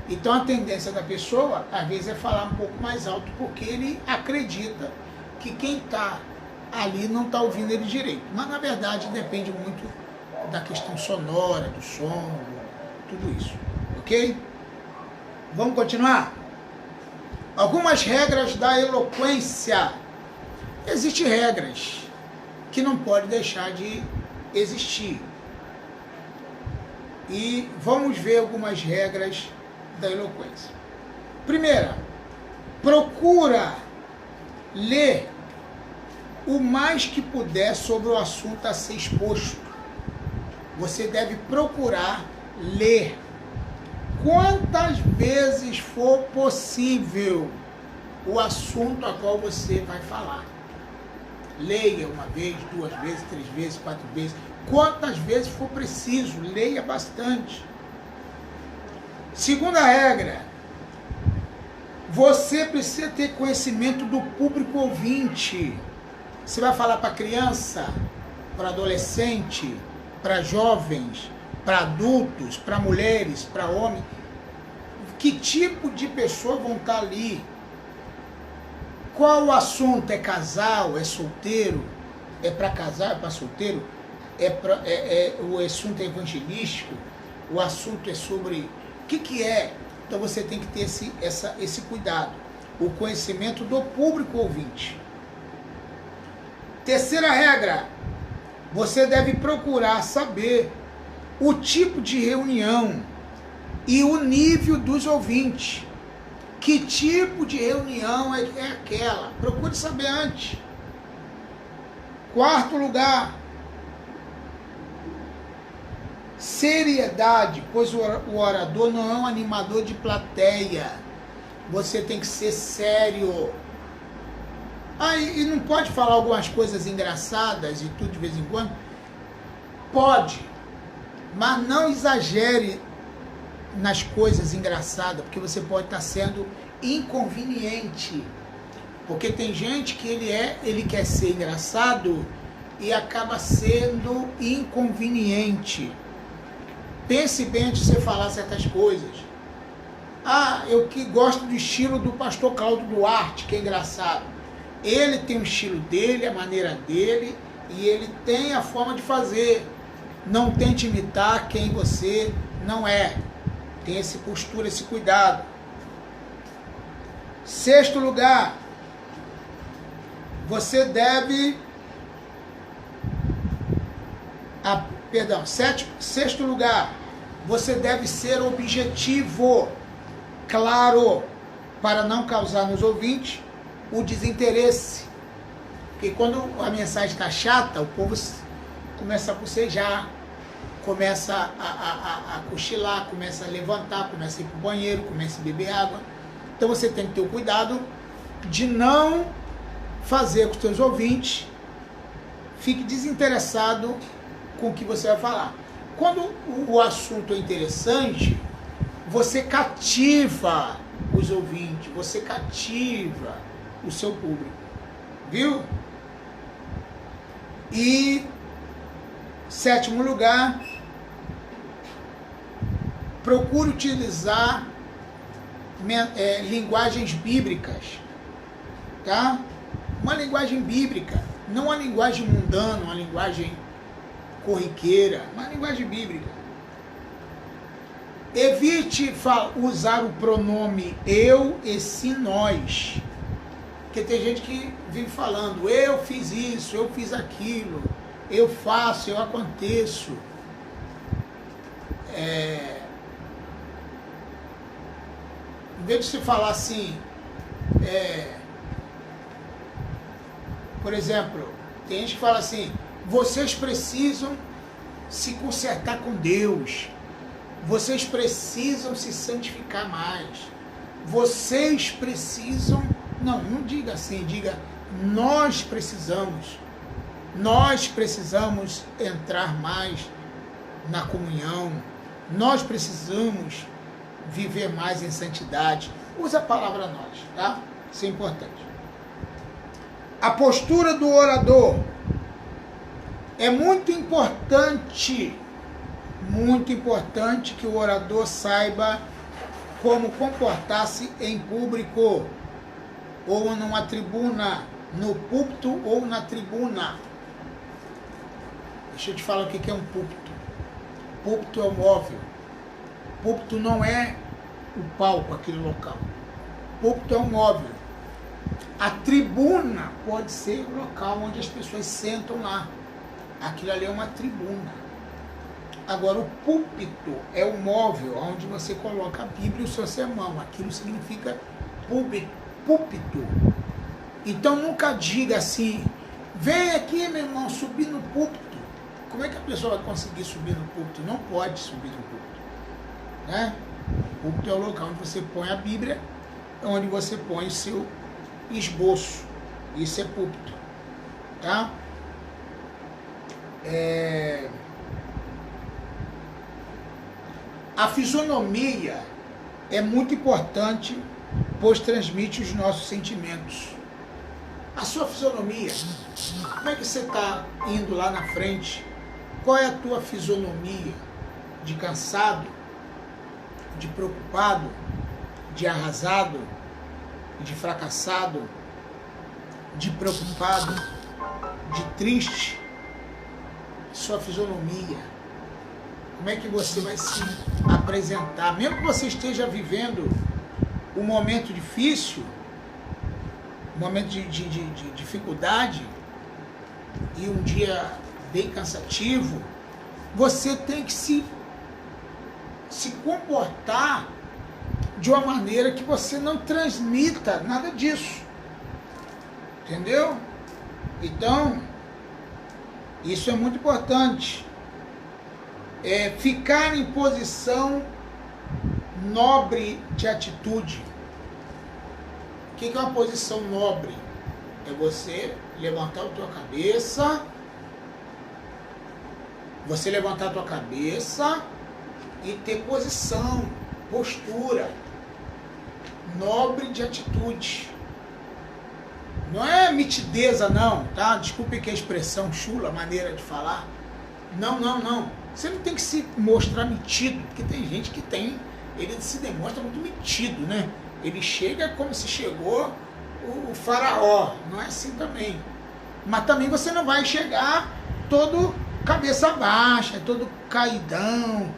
Então, a tendência da pessoa, às vezes, é falar um pouco mais alto, porque ele acredita que quem está ali não está ouvindo ele direito. Mas, na verdade, depende muito da questão sonora, do som, tudo isso. Ok? Vamos continuar? Algumas regras da eloquência. Existem regras que não podem deixar de existir. E vamos ver algumas regras da eloquência. Primeira, procura ler o mais que puder sobre o assunto a ser exposto. Você deve procurar ler quantas vezes for possível o assunto a qual você vai falar. Leia uma vez, 2 vezes, 3 vezes, 4 vezes. Quantas vezes for preciso, leia bastante. Segunda regra, você precisa ter conhecimento do público ouvinte. Você vai falar para criança, para adolescente, para jovens, para adultos, para mulheres, para homens. Que tipo de pessoa vão estar ali? Qual o assunto? É casal? É solteiro? É para casar? É para solteiro? O assunto é evangelístico? O assunto é sobre... O que é? Então você tem que ter esse cuidado. O conhecimento do público ouvinte. Terceira regra. Você deve procurar saber o tipo de reunião e o nível dos ouvintes. Que tipo de reunião é aquela? Procure saber antes. Quarto lugar, seriedade, pois o orador não é um animador de plateia. Você tem que ser sério. E não pode falar algumas coisas engraçadas e tudo de vez em quando? Pode, mas não exagere nas coisas engraçadas, porque você pode estar sendo inconveniente. Porque tem gente que ele quer ser engraçado e acaba sendo inconveniente. Pense bem antes de você falar certas coisas. Eu que gosto do estilo do pastor Cláudio Duarte, que é engraçado. Ele tem o estilo dele, a maneira dele, e ele tem a forma de fazer. Não tente imitar quem você não é. Tem essa postura, esse cuidado. Sexto lugar, você deve... Sexto lugar, você deve ser objetivo, claro, para não causar nos ouvintes o desinteresse. Porque quando a mensagem está chata, o povo começa a bocejar, começa a cochilar, começa a levantar, começa a ir para o banheiro, começa a beber água. Então você tem que ter o cuidado de não fazer com que os seus ouvintes fiquem desinteressados com o que você vai falar. Quando o assunto é interessante, você cativa os ouvintes, você cativa o seu público, viu? E sétimo lugar, procure utilizar linguagens bíblicas, tá? Uma linguagem bíblica, não uma linguagem mundana, uma linguagem corriqueira, uma linguagem bíblica. Evite usar o pronome eu, esse, nós. Porque tem gente que vive falando, eu fiz isso, eu fiz aquilo, eu faço, eu aconteço. Em vez de se falar assim, por exemplo, tem gente que fala assim, vocês precisam se consertar com Deus, vocês precisam se santificar mais, vocês precisam... Não diga assim, diga, nós precisamos entrar mais na comunhão, nós precisamos viver mais em santidade. Usa a palavra nós, tá? Isso é importante. A postura do orador é muito importante que o orador saiba como comportar-se em público, ou numa tribuna, no púlpito ou na tribuna. Deixa eu te falar o que é um púlpito. Púlpito é um móvel. Púlpito não é o palco, aquele local. Púlpito é um móvel. A tribuna pode ser o local onde as pessoas sentam lá. Aquilo ali é uma tribuna. Agora, o púlpito é o móvel onde você coloca a Bíblia e o seu sermão. Aquilo significa púlpito. Então, nunca diga assim, vem aqui, meu irmão, subir no púlpito. Como é que a pessoa vai conseguir subir no púlpito? Não pode subir no púlpito, né? O púlpito é o local onde você põe a Bíblia, onde você põe o seu esboço. Isso é púlpito, tá? A fisionomia é muito importante, pois transmite os nossos sentimentos. A sua fisionomia, como é que você está indo lá na frente? Qual é a tua fisionomia? De cansado? De preocupado? De arrasado? De fracassado? De preocupado? De triste? Sua fisionomia. Como é que você vai se apresentar? Mesmo que você esteja vivendo um momento difícil, um momento de dificuldade e um dia bem cansativo, você tem que se comportar de uma maneira que você não transmita nada disso. Entendeu? Então, isso é muito importante. Ficar em posição nobre de atitude. O que é uma posição nobre? É você levantar a tua cabeça, e ter posição, postura nobre de atitude. Não é mitideza não, tá? Desculpe que a expressão chula, maneira de falar. Não. Você não tem que se mostrar metido, porque tem gente que ele se demonstra muito metido, né? Ele chega como se chegou o faraó, não é assim também. Mas também você não vai chegar todo cabeça baixa, todo caidão,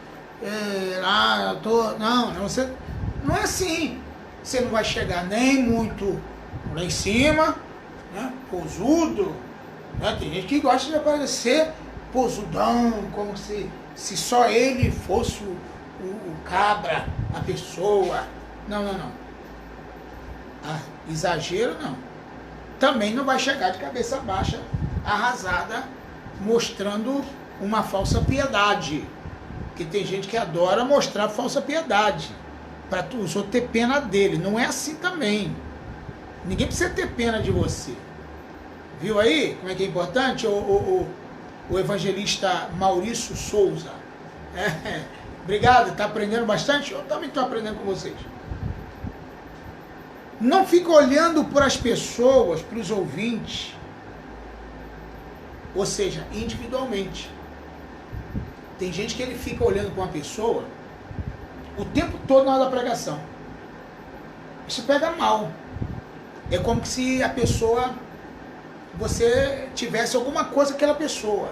você não é assim. Você não vai chegar nem muito lá em cima, né? Posudo, né? Tem gente que gosta de aparecer posudão, como se só ele fosse o cabra, a pessoa. Não. Exagero não. Também não vai chegar de cabeça baixa, arrasada, mostrando uma falsa piedade. Porque tem gente que adora mostrar falsa piedade, para os outros ter pena dele. Não é assim também. Ninguém precisa ter pena de você. Viu aí como é que é importante? O evangelista Maurício Souza. Obrigado, está aprendendo bastante? Eu também estou aprendendo com vocês. Não fica olhando para as pessoas, para os ouvintes, ou seja, individualmente. Tem gente que ele fica olhando para uma pessoa o tempo todo na hora da pregação. Isso pega mal. É como se a pessoa, você tivesse alguma coisa com aquela pessoa.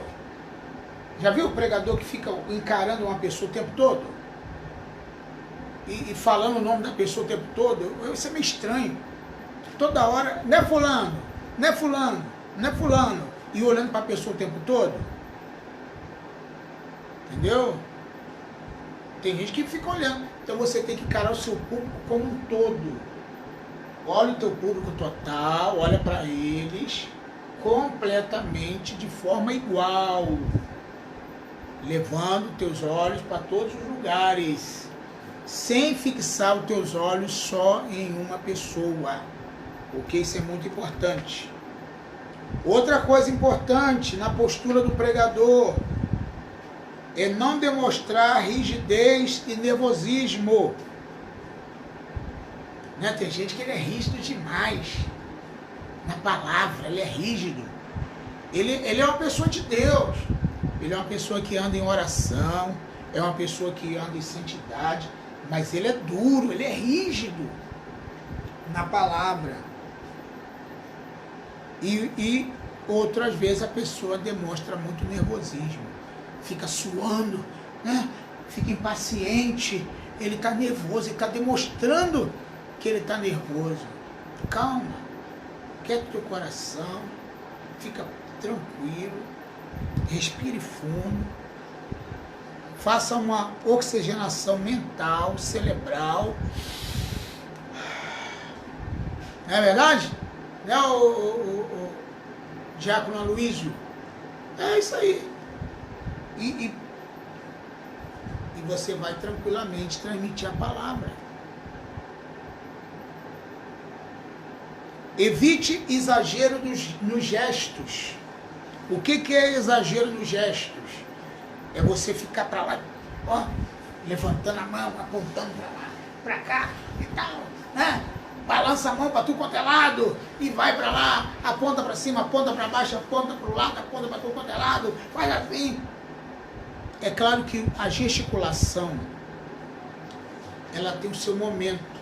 Já viu o pregador que fica encarando uma pessoa o tempo todo? E falando o nome da pessoa o tempo todo? Isso é meio estranho. toda hora, não é fulano, não é fulano, não é fulano, e olhando para a pessoa o tempo todo. Entendeu? Tem gente que fica olhando. Então você tem que encarar o seu público como um todo. Olha o teu público total, olha para eles completamente de forma igual, levando teus olhos para todos os lugares, sem fixar os teus olhos só em uma pessoa, porque isso é muito importante. Outra coisa importante na postura do pregador é não demonstrar rigidez e nervosismo. Né? Tem gente que ele é rígido demais na palavra, ele é rígido. Ele é uma pessoa de Deus, ele é uma pessoa que anda em oração, é uma pessoa que anda em santidade, mas ele é duro, ele é rígido na palavra. E outras vezes a pessoa demonstra muito nervosismo, fica suando, né? Fica impaciente, ele está nervoso, ele está demonstrando que ele está nervoso. Calma, quieta teu coração, fica tranquilo, respire fundo, faça uma oxigenação mental, cerebral. Não é verdade? Né, o Diácono Aloísio? É isso aí. E você vai tranquilamente transmitir a palavra. Evite exagero nos gestos. O que é exagero nos gestos? É você ficar para lá, ó, levantando a mão, apontando para lá, para cá e tal, né? Balança a mão para tudo quanto é lado e vai para lá, aponta para cima, aponta para baixo, aponta para o lado, aponta para tudo quanto é lado, faz assim. É claro que a gesticulação, ela tem o seu momento.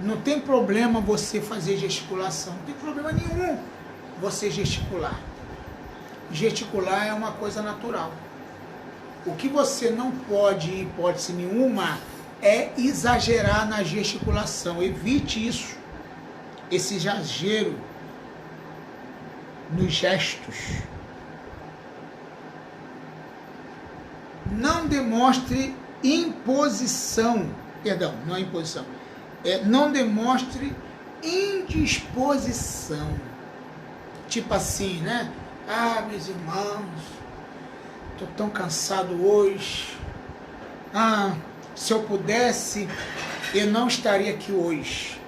Não tem problema você fazer gesticulação, não tem problema nenhum você gesticular. Gesticular é uma coisa natural. O que você não pode, em hipótese nenhuma, é exagerar na gesticulação. Evite isso, esse exagero nos gestos. Não demonstre imposição, perdão, não é imposição, não demonstre indisposição. Tipo assim, né? Ah, meus irmãos, estou tão cansado hoje. Ah, se eu pudesse, eu não estaria aqui hoje.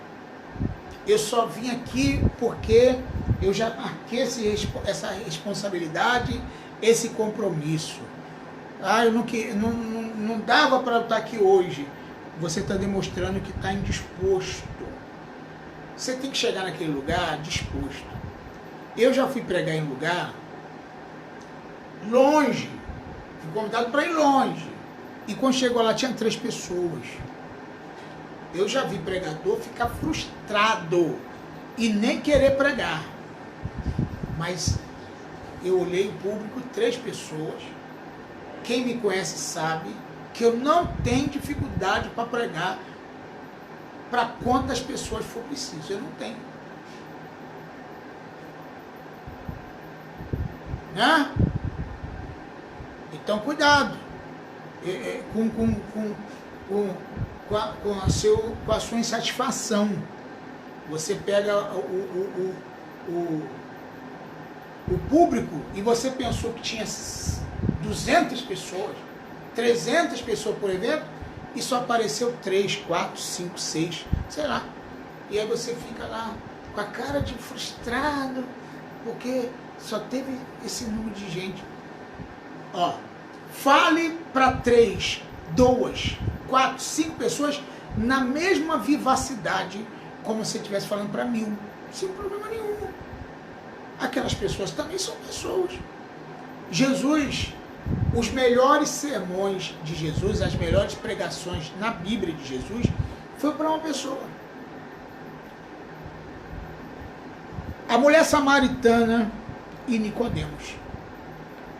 Eu só vim aqui porque eu já marquei essa responsabilidade, esse compromisso. Ah, eu não dava para eu estar aqui hoje. Você está demonstrando que está indisposto. Você tem que chegar naquele lugar disposto. Eu já fui pregar em lugar longe, fui convidado para ir longe. E quando chegou lá tinha 3 pessoas. Eu já vi pregador ficar frustrado e nem querer pregar. Mas eu olhei o público, 3 pessoas. Quem me conhece sabe que eu não tenho dificuldade para pregar para quantas pessoas for preciso. Eu não tenho. Né? Então, cuidado com a sua insatisfação. Você pega o público e você pensou que tinha 200 pessoas, 300 pessoas por evento, e só apareceu 3, 4, 5, 6, sei lá. E aí você fica lá com a cara de frustrado, porque só teve esse número de gente. Ó, fale para 3, 2, 4, 5 pessoas na mesma vivacidade como se estivesse falando para 1000, sem problema nenhum. Aquelas pessoas também são pessoas. Jesus, os melhores sermões de Jesus, as melhores pregações na Bíblia de Jesus, foi para uma pessoa. A mulher samaritana e Nicodemos.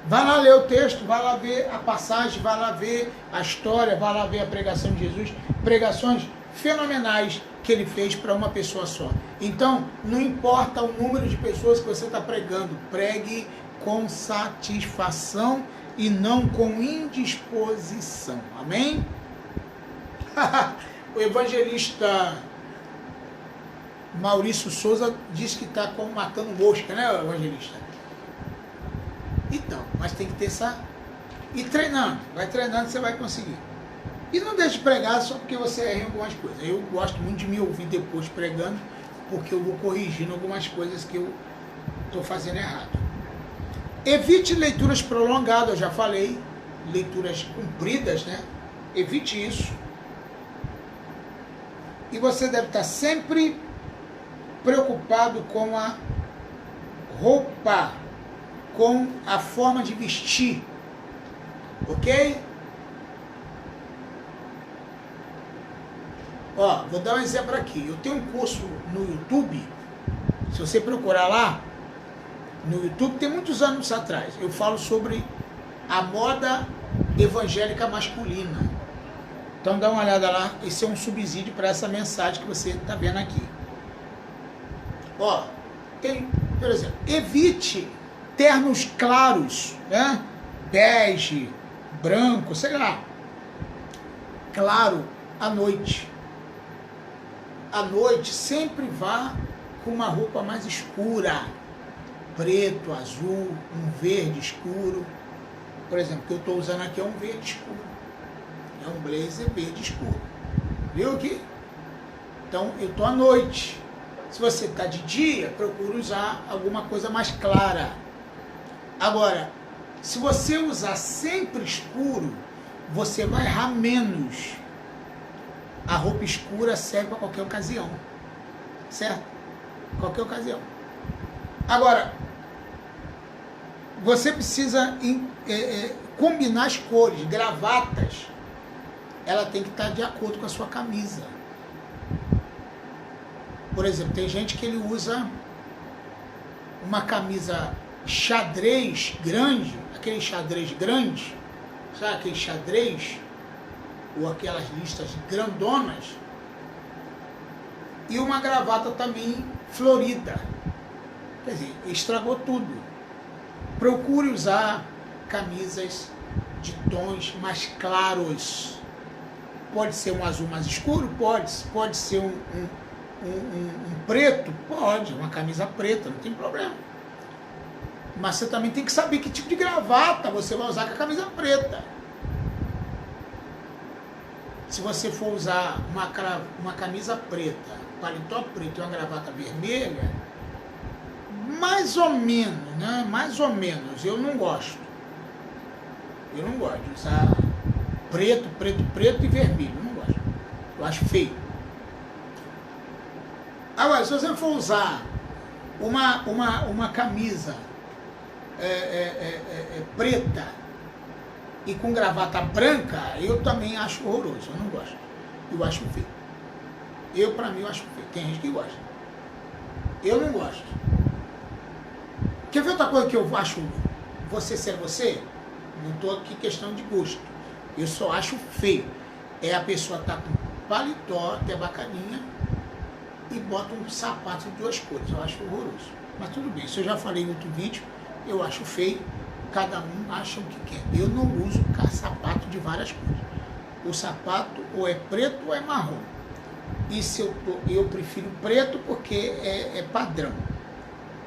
Vai lá ler o texto, vai lá ver a passagem, vai lá ver a história, vai lá ver a pregação de Jesus. Pregações fenomenais que ele fez para uma pessoa só. Então, não importa o número de pessoas que você está pregando, pregue com satisfação e não com indisposição. Amém? O evangelista Maurício Souza disse que está matando mosca, né, evangelista? Então, mas tem que ter essa... E treinando, vai treinando, você vai conseguir. E não deixe de pregar só porque você erra em algumas coisas. Eu gosto muito de me ouvir depois pregando, porque eu vou corrigindo algumas coisas que eu estou fazendo errado. Evite leituras prolongadas, eu já falei, leituras compridas, né? Evite isso. E você deve estar sempre preocupado com a roupa, com a forma de vestir, ok? Ó, vou dar um exemplo aqui. Eu tenho um curso no YouTube, se você procurar lá, no YouTube, tem muitos anos atrás, eu falo sobre a moda evangélica masculina. Então dá uma olhada lá, esse é um subsídio para essa mensagem que você está vendo aqui. Ó, tem, por exemplo, evite ternos claros, né? Bege, branco, sei lá. Claro, à noite. À noite sempre vá com uma roupa mais escura. Preto, azul, um verde escuro. Por exemplo, o que eu estou usando aqui é um verde escuro. É um blazer verde escuro. Viu aqui? Então, eu estou à noite. Se você está de dia, procure usar alguma coisa mais clara. Agora, se você usar sempre escuro, você vai errar menos. A roupa escura serve para qualquer ocasião. Certo? Qualquer ocasião. Agora, você precisa combinar as cores, gravatas. Ela tem que estar de acordo com a sua camisa. Por exemplo, tem gente que ele usa uma camisa xadrez grande, aquele xadrez grande, sabe aquele xadrez, ou aquelas listas grandonas, e uma gravata também florida. Quer dizer, estragou tudo. Procure usar camisas de tons mais claros. Pode ser um azul mais escuro? Pode ser um preto? Pode, uma camisa preta, não tem problema. Mas você também tem que saber que tipo de gravata você vai usar com a camisa preta. Se você for usar uma camisa preta, paletó preto e uma gravata vermelha, mais ou menos, né? Mais ou menos, eu não gosto. Eu não gosto de usar preto e vermelho, eu não gosto. Eu acho feio. Agora, se você for usar uma camisa preta e com gravata branca, eu também acho horroroso, eu não gosto. Eu acho feio. Pra mim, eu acho feio. Tem gente que gosta. Eu não gosto. Quer ver outra coisa que eu acho você ser você? Não estou aqui questão de gosto. Eu só acho feio. É a pessoa tá com paletó até bacaninha e bota um sapato de duas cores. Eu acho horroroso. Mas tudo bem, isso eu já falei em outro vídeo. Eu acho feio. Cada um acha o que quer. Eu não uso sapato de várias cores. O sapato ou é preto ou é marrom. E se eu prefiro preto porque é padrão.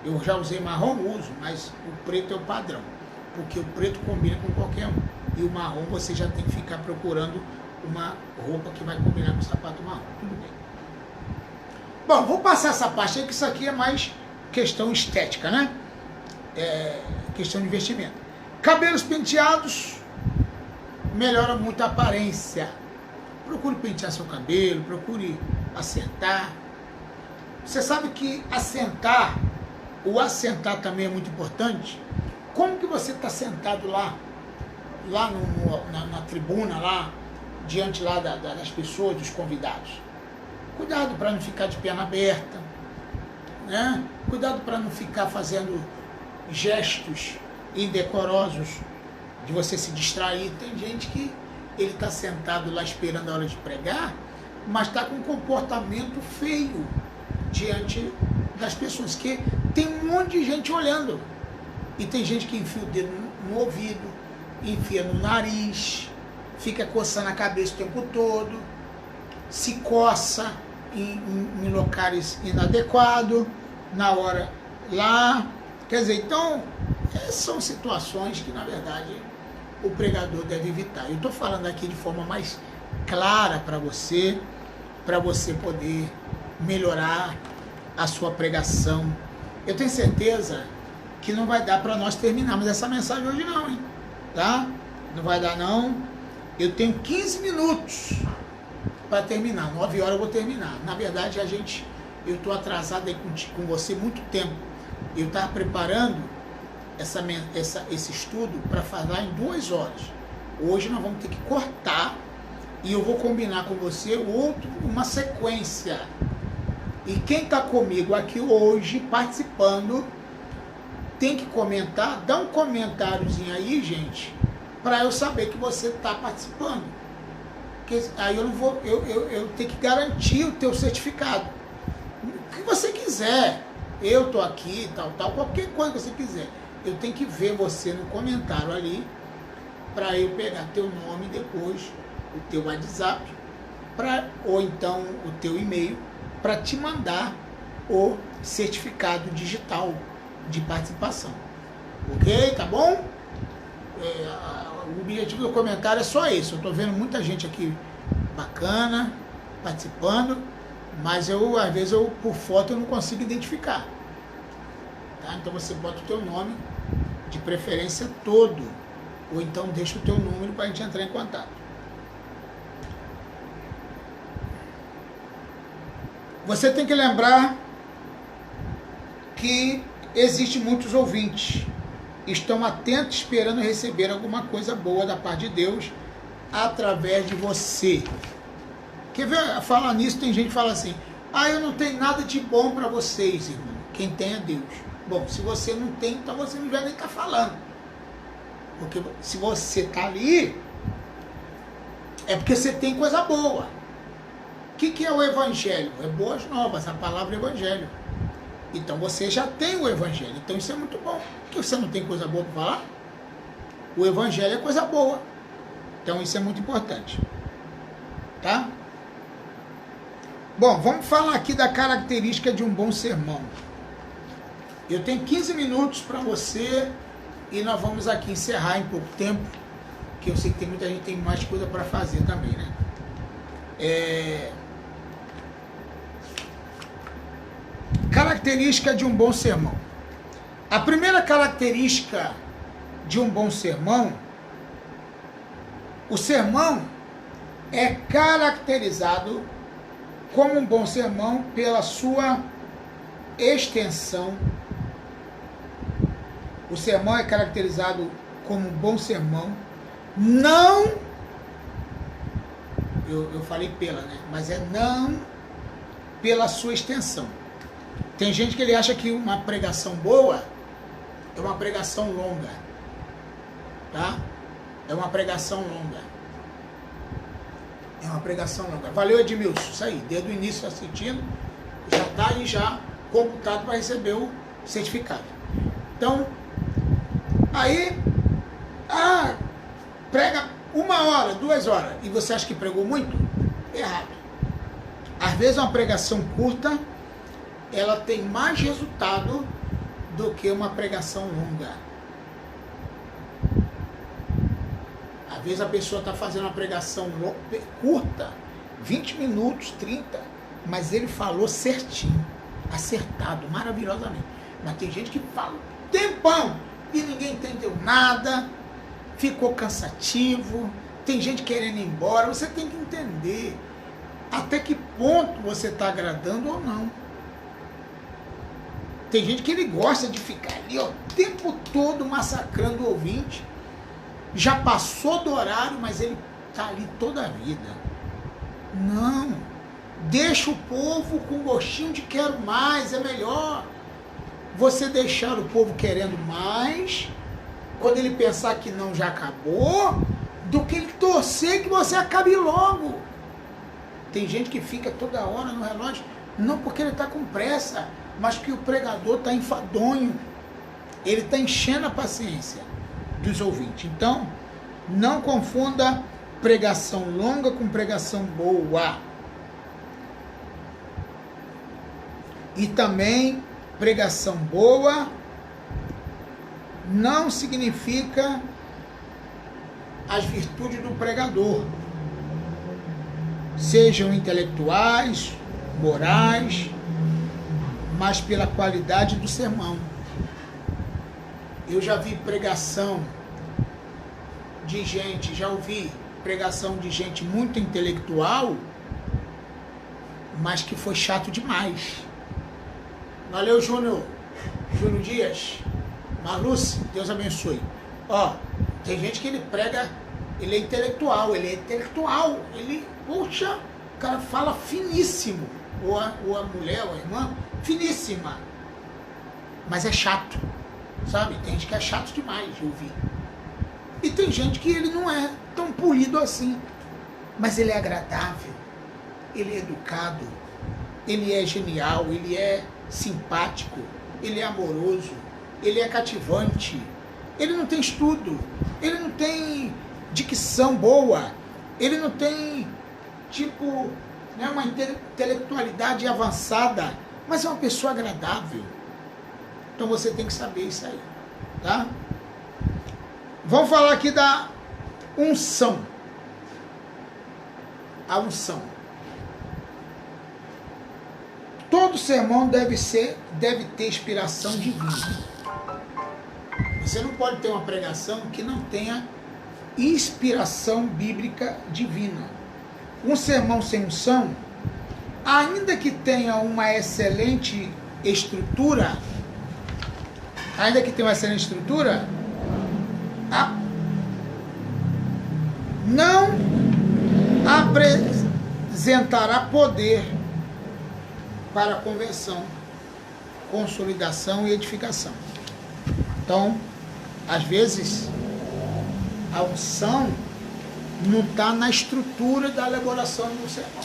Eu já usei marrom, uso, mas o preto é o padrão. Porque o preto combina com qualquer um. E o marrom você já tem que ficar procurando uma roupa que vai combinar com o sapato marrom. Tudo bem. Bom, vou passar essa parte aí, que isso aqui é mais questão estética, né? Questão de investimento. Cabelos penteados melhora muito a aparência. Procure pentear seu cabelo, procure assentar. Você sabe que o assentar também é muito importante. Como que você está sentado lá na tribuna, lá, diante lá das pessoas, dos convidados? Cuidado para não ficar de perna aberta, né? Cuidado para não ficar fazendo gestos indecorosos, de você se distrair. Tem gente que ele está sentado lá esperando a hora de pregar mas está com um comportamento feio diante das pessoas, que tem um monte de gente olhando. E tem gente que enfia o dedo no ouvido, enfia no nariz, fica coçando a cabeça o tempo todo, se coça em locais inadequados, na hora lá. Quer dizer, então, são situações que, na verdade, o pregador deve evitar. Eu estou falando aqui de forma mais clara para você poder melhorar a sua pregação. Eu tenho certeza que não vai dar para nós terminarmos essa mensagem hoje não, hein? Tá? Não vai dar não. Eu tenho 15 minutos para terminar. 9 horas eu vou terminar. Na verdade, eu estou atrasado aí com você muito tempo. Eu estava preparando esse estudo para falar em 2 horas. Hoje nós vamos ter que cortar e eu vou combinar com você uma sequência. E quem está comigo aqui hoje, participando, tem que comentar, dá um comentáriozinho aí, gente, para eu saber que você está participando. Porque aí eu tenho que garantir o teu certificado. O que você quiser, eu estou aqui, tal, qualquer coisa que você quiser. Eu tenho que ver você no comentário ali, para eu pegar teu nome depois, o teu WhatsApp, ou então o teu e-mail, para te mandar o certificado digital de participação. Ok? Tá bom? O objetivo do comentário é só esse. Eu estou vendo muita gente aqui bacana, participando, mas às vezes, por foto, eu não consigo identificar. Tá? Então você bota o teu nome, de preferência todo, ou então deixa o teu número para a gente entrar em contato. Você tem que lembrar que existem muitos ouvintes, estão atentos esperando receber alguma coisa boa da parte de Deus através de você. Quer ver? Falar nisso, tem gente que fala assim: eu não tenho nada de bom para vocês, irmão. Quem tem é Deus. Bom, se você não tem, então você não vai nem estar falando. Porque se você está ali, é porque você tem coisa boa. O que é o Evangelho? É boas novas, a palavra Evangelho. Então você já tem o Evangelho, então isso é muito bom. Por que você não tem coisa boa para falar? O Evangelho é coisa boa. Então isso é muito importante. Tá? Bom, vamos falar aqui da característica de um bom sermão. Eu tenho 15 minutos para você e nós vamos aqui encerrar em pouco tempo, que eu sei que tem muita gente que tem mais coisa para fazer também, né? Característica de um bom sermão. A primeira característica de um bom sermão, o sermão é caracterizado como um bom sermão pela sua extensão. O sermão é caracterizado como um bom sermão, não, eu falei pela, né? Mas não pela sua extensão. Tem gente que ele acha que uma pregação boa é uma pregação longa, tá? É uma pregação longa. É uma pregação longa. Valeu, Edmilson. Isso aí, desde o início assistindo, já está aí já computado para receber o certificado. Então, aí, prega 1 hora, 2 horas, e você acha que pregou muito? Errado. Às vezes uma pregação curta, ela tem mais resultado do que uma pregação longa. Às vezes a pessoa está fazendo uma pregação curta, 20 minutos, 30, mas ele falou certinho, acertado, maravilhosamente. Mas tem gente que fala tempão e ninguém entendeu nada, ficou cansativo, tem gente querendo ir embora. Você tem que entender até que ponto você está agradando ou não. Tem gente que ele gosta de ficar ali o tempo todo massacrando o ouvinte. Já passou do horário, mas ele está ali toda a vida. Não. Deixa o povo com gostinho de quero mais, é melhor você deixar o povo querendo mais, quando ele pensar que não já acabou, do que ele torcer que você acabe logo. Tem gente que fica toda hora no relógio, não porque ele está com pressa, mas que o pregador está enfadonho. Ele está enchendo a paciência dos ouvintes. Então, não confunda pregação longa com pregação boa. E também, pregação boa não significa as virtudes do pregador. Sejam intelectuais, morais, mas pela qualidade do sermão. Eu já vi pregação de gente, já ouvi pregação de gente muito intelectual, mas que foi chato demais. Valeu, Júnior Dias. Marluce, Deus abençoe. Ó, tem gente que ele prega, ele é intelectual, ele, poxa, o cara fala finíssimo, ou a mulher, ou a irmã, finíssima, mas é chato, sabe? Tem gente que é chato demais de ouvir. E tem gente que ele não é tão polido assim, mas ele é agradável, ele é educado, ele é genial, ele é simpático, ele é amoroso, ele é cativante, ele não tem estudo, ele não tem dicção boa, ele não tem, tipo, né, uma intelectualidade avançada, mas é uma pessoa agradável. Então você tem que saber isso aí, tá? Vamos falar aqui da unção. A unção. Todo sermão deve ter inspiração divina. Você não pode ter uma pregação que não tenha inspiração bíblica divina. Um sermão sem unção, ainda que tenha uma excelente estrutura, não apresentará poder para conversão, consolidação e edificação. Então, às vezes, a unção não está na estrutura da elaboração do sermão.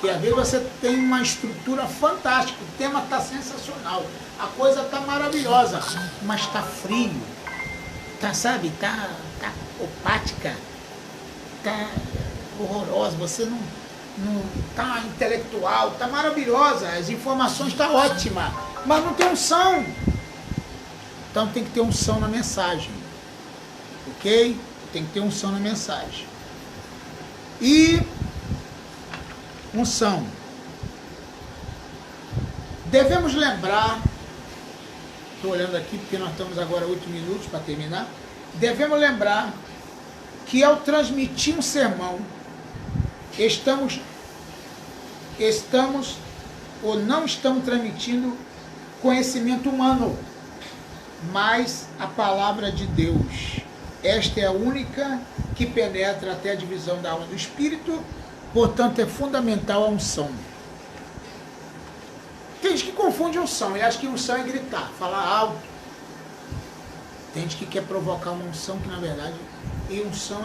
Que às vezes você tem uma estrutura fantástica, o tema está sensacional, a coisa está maravilhosa, mas está frio, está opática, está horrorosa, você não está intelectual, está maravilhosa, as informações estão ótimas, mas não tem unção. Então tem que ter unção na mensagem, ok? Tem que ter unção na mensagem. E unção. Devemos lembrar, estou olhando aqui porque nós estamos agora 8 minutos para terminar, devemos lembrar que ao transmitir um sermão, estamos ou não estamos transmitindo conhecimento humano, mas a palavra de Deus. Esta é a única que penetra até a divisão da alma e do espírito, portanto é fundamental a unção. Tem gente que confunde unção e acha que unção é gritar, falar alto. Tem gente que quer provocar uma unção que na verdade, e unção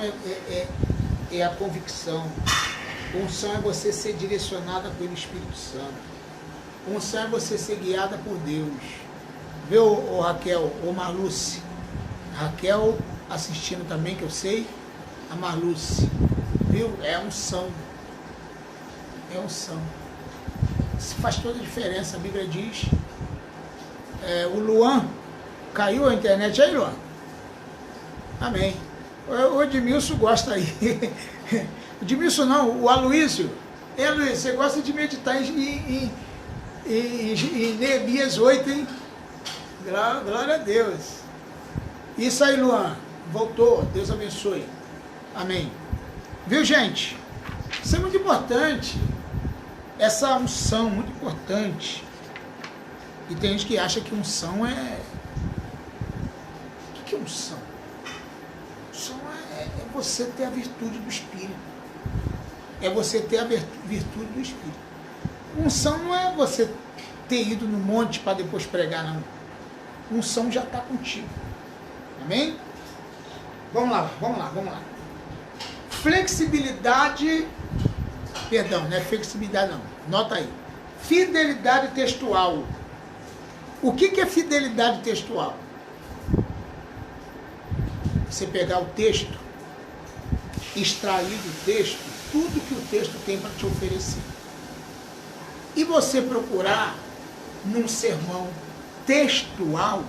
é a convicção. Unção é você ser direcionada pelo Espírito Santo. Unção é você ser guiada por Deus. Viu, ô Raquel, ô Marluce? Raquel assistindo também, que eu sei. A Marluce. Viu? É unção. É unção. Isso faz toda a diferença. A Bíblia diz. O Luan. Caiu a internet aí, Luan? Amém. O Edmilson gosta aí. O Edmilson não, o Aloysio. Aloysio, você gosta de meditar em Neemias 8, hein? Glória a Deus. Isso aí, Luan. Voltou. Deus abençoe. Amém. Viu, gente? Isso é muito importante. Essa unção, muito importante. E tem gente que acha que unção é... O que é unção? Unção é você ter a virtude do Espírito. É você ter a virtude do Espírito. Unção não é você ter ido no monte para depois pregar, não. Unção já está contigo. Amém? Vamos lá. Flexibilidade Perdão, não é flexibilidade não. Nota aí. Fidelidade textual. O que é fidelidade textual? Você pegar o texto, extrair do texto tudo que o texto tem para te oferecer. E você procurar, num sermão textual,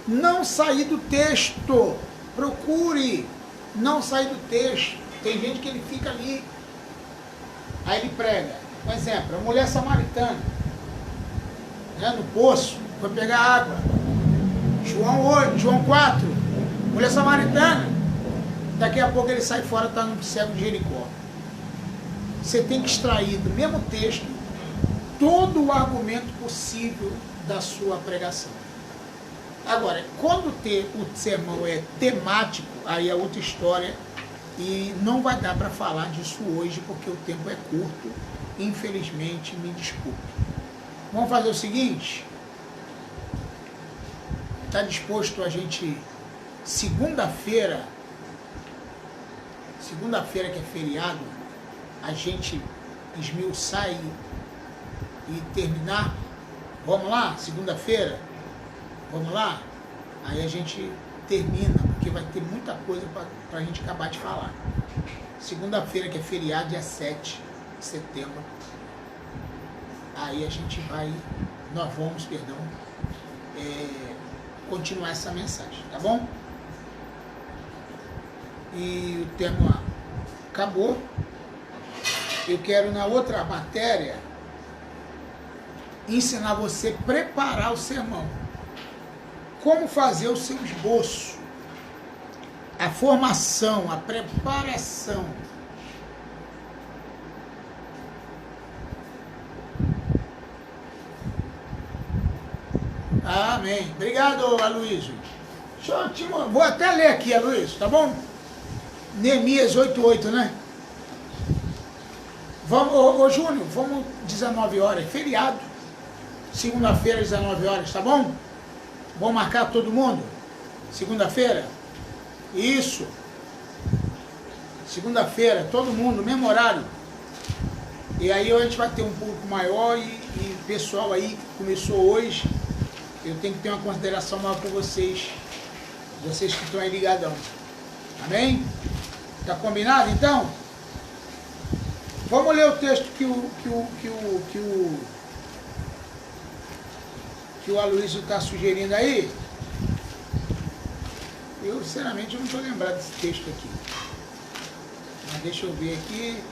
não sair do texto. Procure não sair do texto. Tem gente que ele fica ali, aí ele prega. Por exemplo, a mulher samaritana, né, no poço, foi pegar água. João 8, João 4, mulher samaritana. Daqui a pouco ele sai fora, está no cego de Jericó. Você tem que extrair do mesmo texto todo o argumento possível da sua pregação. Agora, quando o sermão é temático, aí é outra história e não vai dar para falar disso hoje porque o tempo é curto, infelizmente, me desculpe. Vamos fazer o seguinte, está disposto a gente, segunda-feira que é feriado, a gente esmiuçar e terminar? Vamos lá? Segunda-feira? Vamos lá? Aí a gente termina, porque vai ter muita coisa para a gente acabar de falar. Segunda-feira, que é feriado, dia 7 de setembro. Aí a gente vai, nós vamos, continuar essa mensagem, tá bom? E o tema acabou. Eu quero, na outra matéria, ensinar você a preparar o sermão. Como fazer o seu esboço. A formação, a preparação. Amém. Obrigado, Aloysio. Vou até ler aqui, Aloysio, tá bom? Neemias 8:8, né? Vamos, ô Júnior, vamos 19 horas, feriado. Segunda-feira, 19 horas, tá bom? Vamos marcar todo mundo? Segunda-feira? Isso. Segunda-feira, todo mundo, mesmo horário. E aí a gente vai ter um público maior e o pessoal aí que começou hoje, eu tenho que ter uma consideração maior por vocês. Vocês que estão aí ligadão. Amém? Tá combinado então? Vamos ler o texto que o Aloysio está sugerindo aí. Eu, sinceramente, não estou lembrado desse texto aqui. Mas deixa eu ver aqui.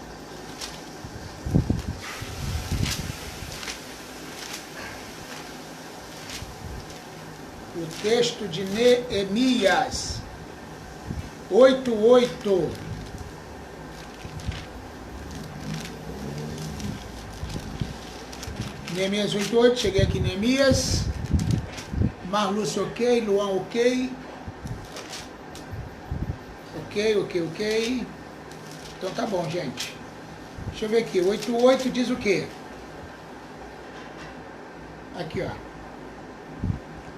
O texto de Neemias 8:8. Neemias 8:8, cheguei aqui em Neemias. Marlúcio ok, Luan ok. Ok. Então tá bom, gente. Deixa eu ver aqui, 8:8 diz o quê? Aqui, ó.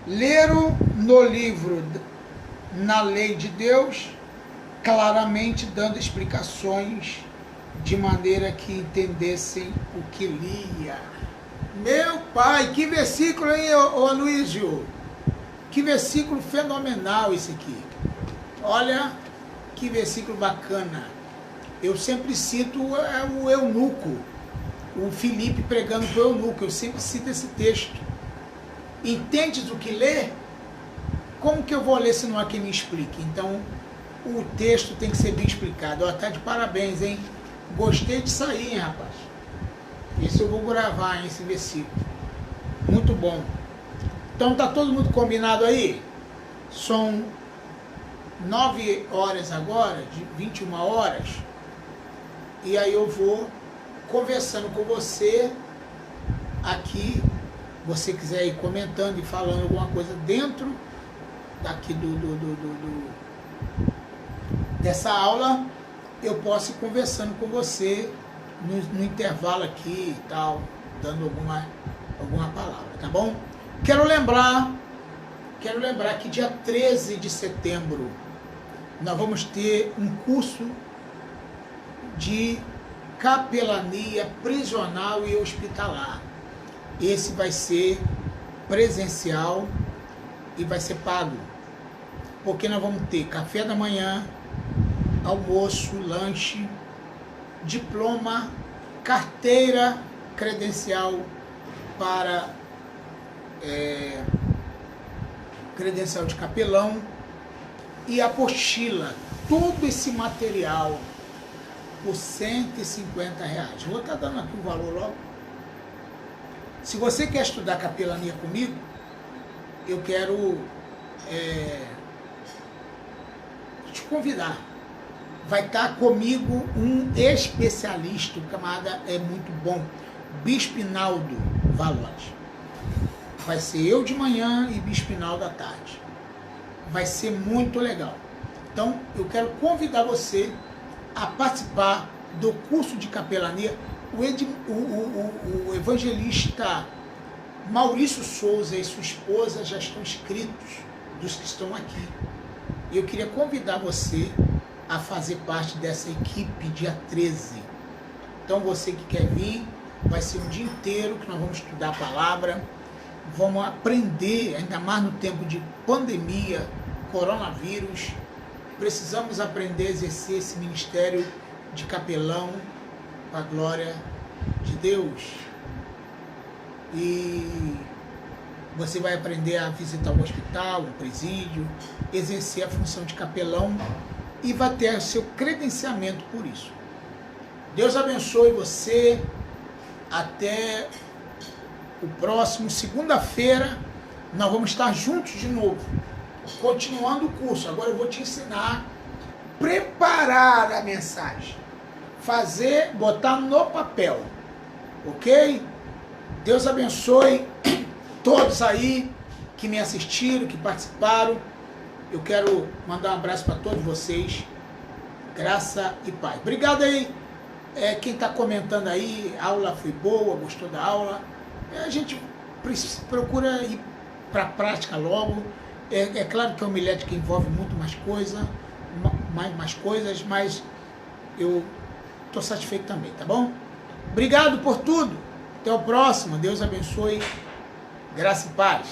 Leram no livro, na lei de Deus, claramente dando explicações de maneira que entendessem o que lia. Meu pai, que versículo, hein, ô Aloysio? Que versículo fenomenal esse aqui. Olha, que versículo bacana. Eu sempre cito o eunuco, o Filipe pregando para o eunuco, eu sempre cito esse texto. Entendes o que lê? Como que eu vou ler se não há quem me explique? Então, o texto tem que ser bem explicado. Ó, tá de parabéns, hein? Gostei de sair, hein, rapaz? Isso eu vou gravar, hein, esse versículo. Muito bom. Então, tá todo mundo combinado aí? São 9 horas agora, de 21 horas. E aí eu vou conversando com você aqui. Você quiser ir comentando e falando alguma coisa dentro daqui dessa aula, eu posso ir conversando com você no intervalo aqui e tal, dando alguma palavra, tá bom? Quero lembrar que dia 13 de setembro nós vamos ter um curso de capelania prisional e hospitalar. Esse vai ser presencial e vai ser pago, porque nós vamos ter café da manhã, almoço, lanche, diploma, carteira credencial para credencial de capelão e apostila. Todo esse material por R$150. Vou estar dando aqui o valor logo. Se você quer estudar capelania comigo, eu quero te convidar. Vai estar comigo um especialista, o camarada é muito bom, Bispo Inaldo Valores. Vai ser eu de manhã e Bispo Inaldo à tarde. Vai ser muito legal. Então, eu quero convidar você a participar do curso de capelania. O evangelista Maurício Souza e sua esposa já estão inscritos, dos que estão aqui. Eu queria convidar você a fazer parte dessa equipe dia 13. Então, você que quer vir, vai ser um dia inteiro que nós vamos estudar a palavra, vamos aprender, ainda mais no tempo de pandemia, coronavírus, precisamos aprender a exercer esse ministério de capelão para a glória de Deus. E você vai aprender a visitar um hospital, um presídio, exercer a função de capelão e vai ter o seu credenciamento por isso. Deus abençoe você. Até o próximo segunda-feira nós vamos estar juntos de novo, continuando o curso. Agora eu vou te ensinar a preparar a mensagem, fazer, botar no papel, ok? Deus abençoe todos aí que me assistiram, que participaram. Eu quero mandar um abraço para todos vocês, graça e paz. Obrigado aí, quem está comentando aí, a aula foi boa, gostou da aula. A gente procura ir para a prática logo. É claro que a homilética envolve muito mais coisa, mais coisas, mas eu estou satisfeito também, tá bom? Obrigado por tudo. Até o próximo. Deus abençoe. Graça e paz.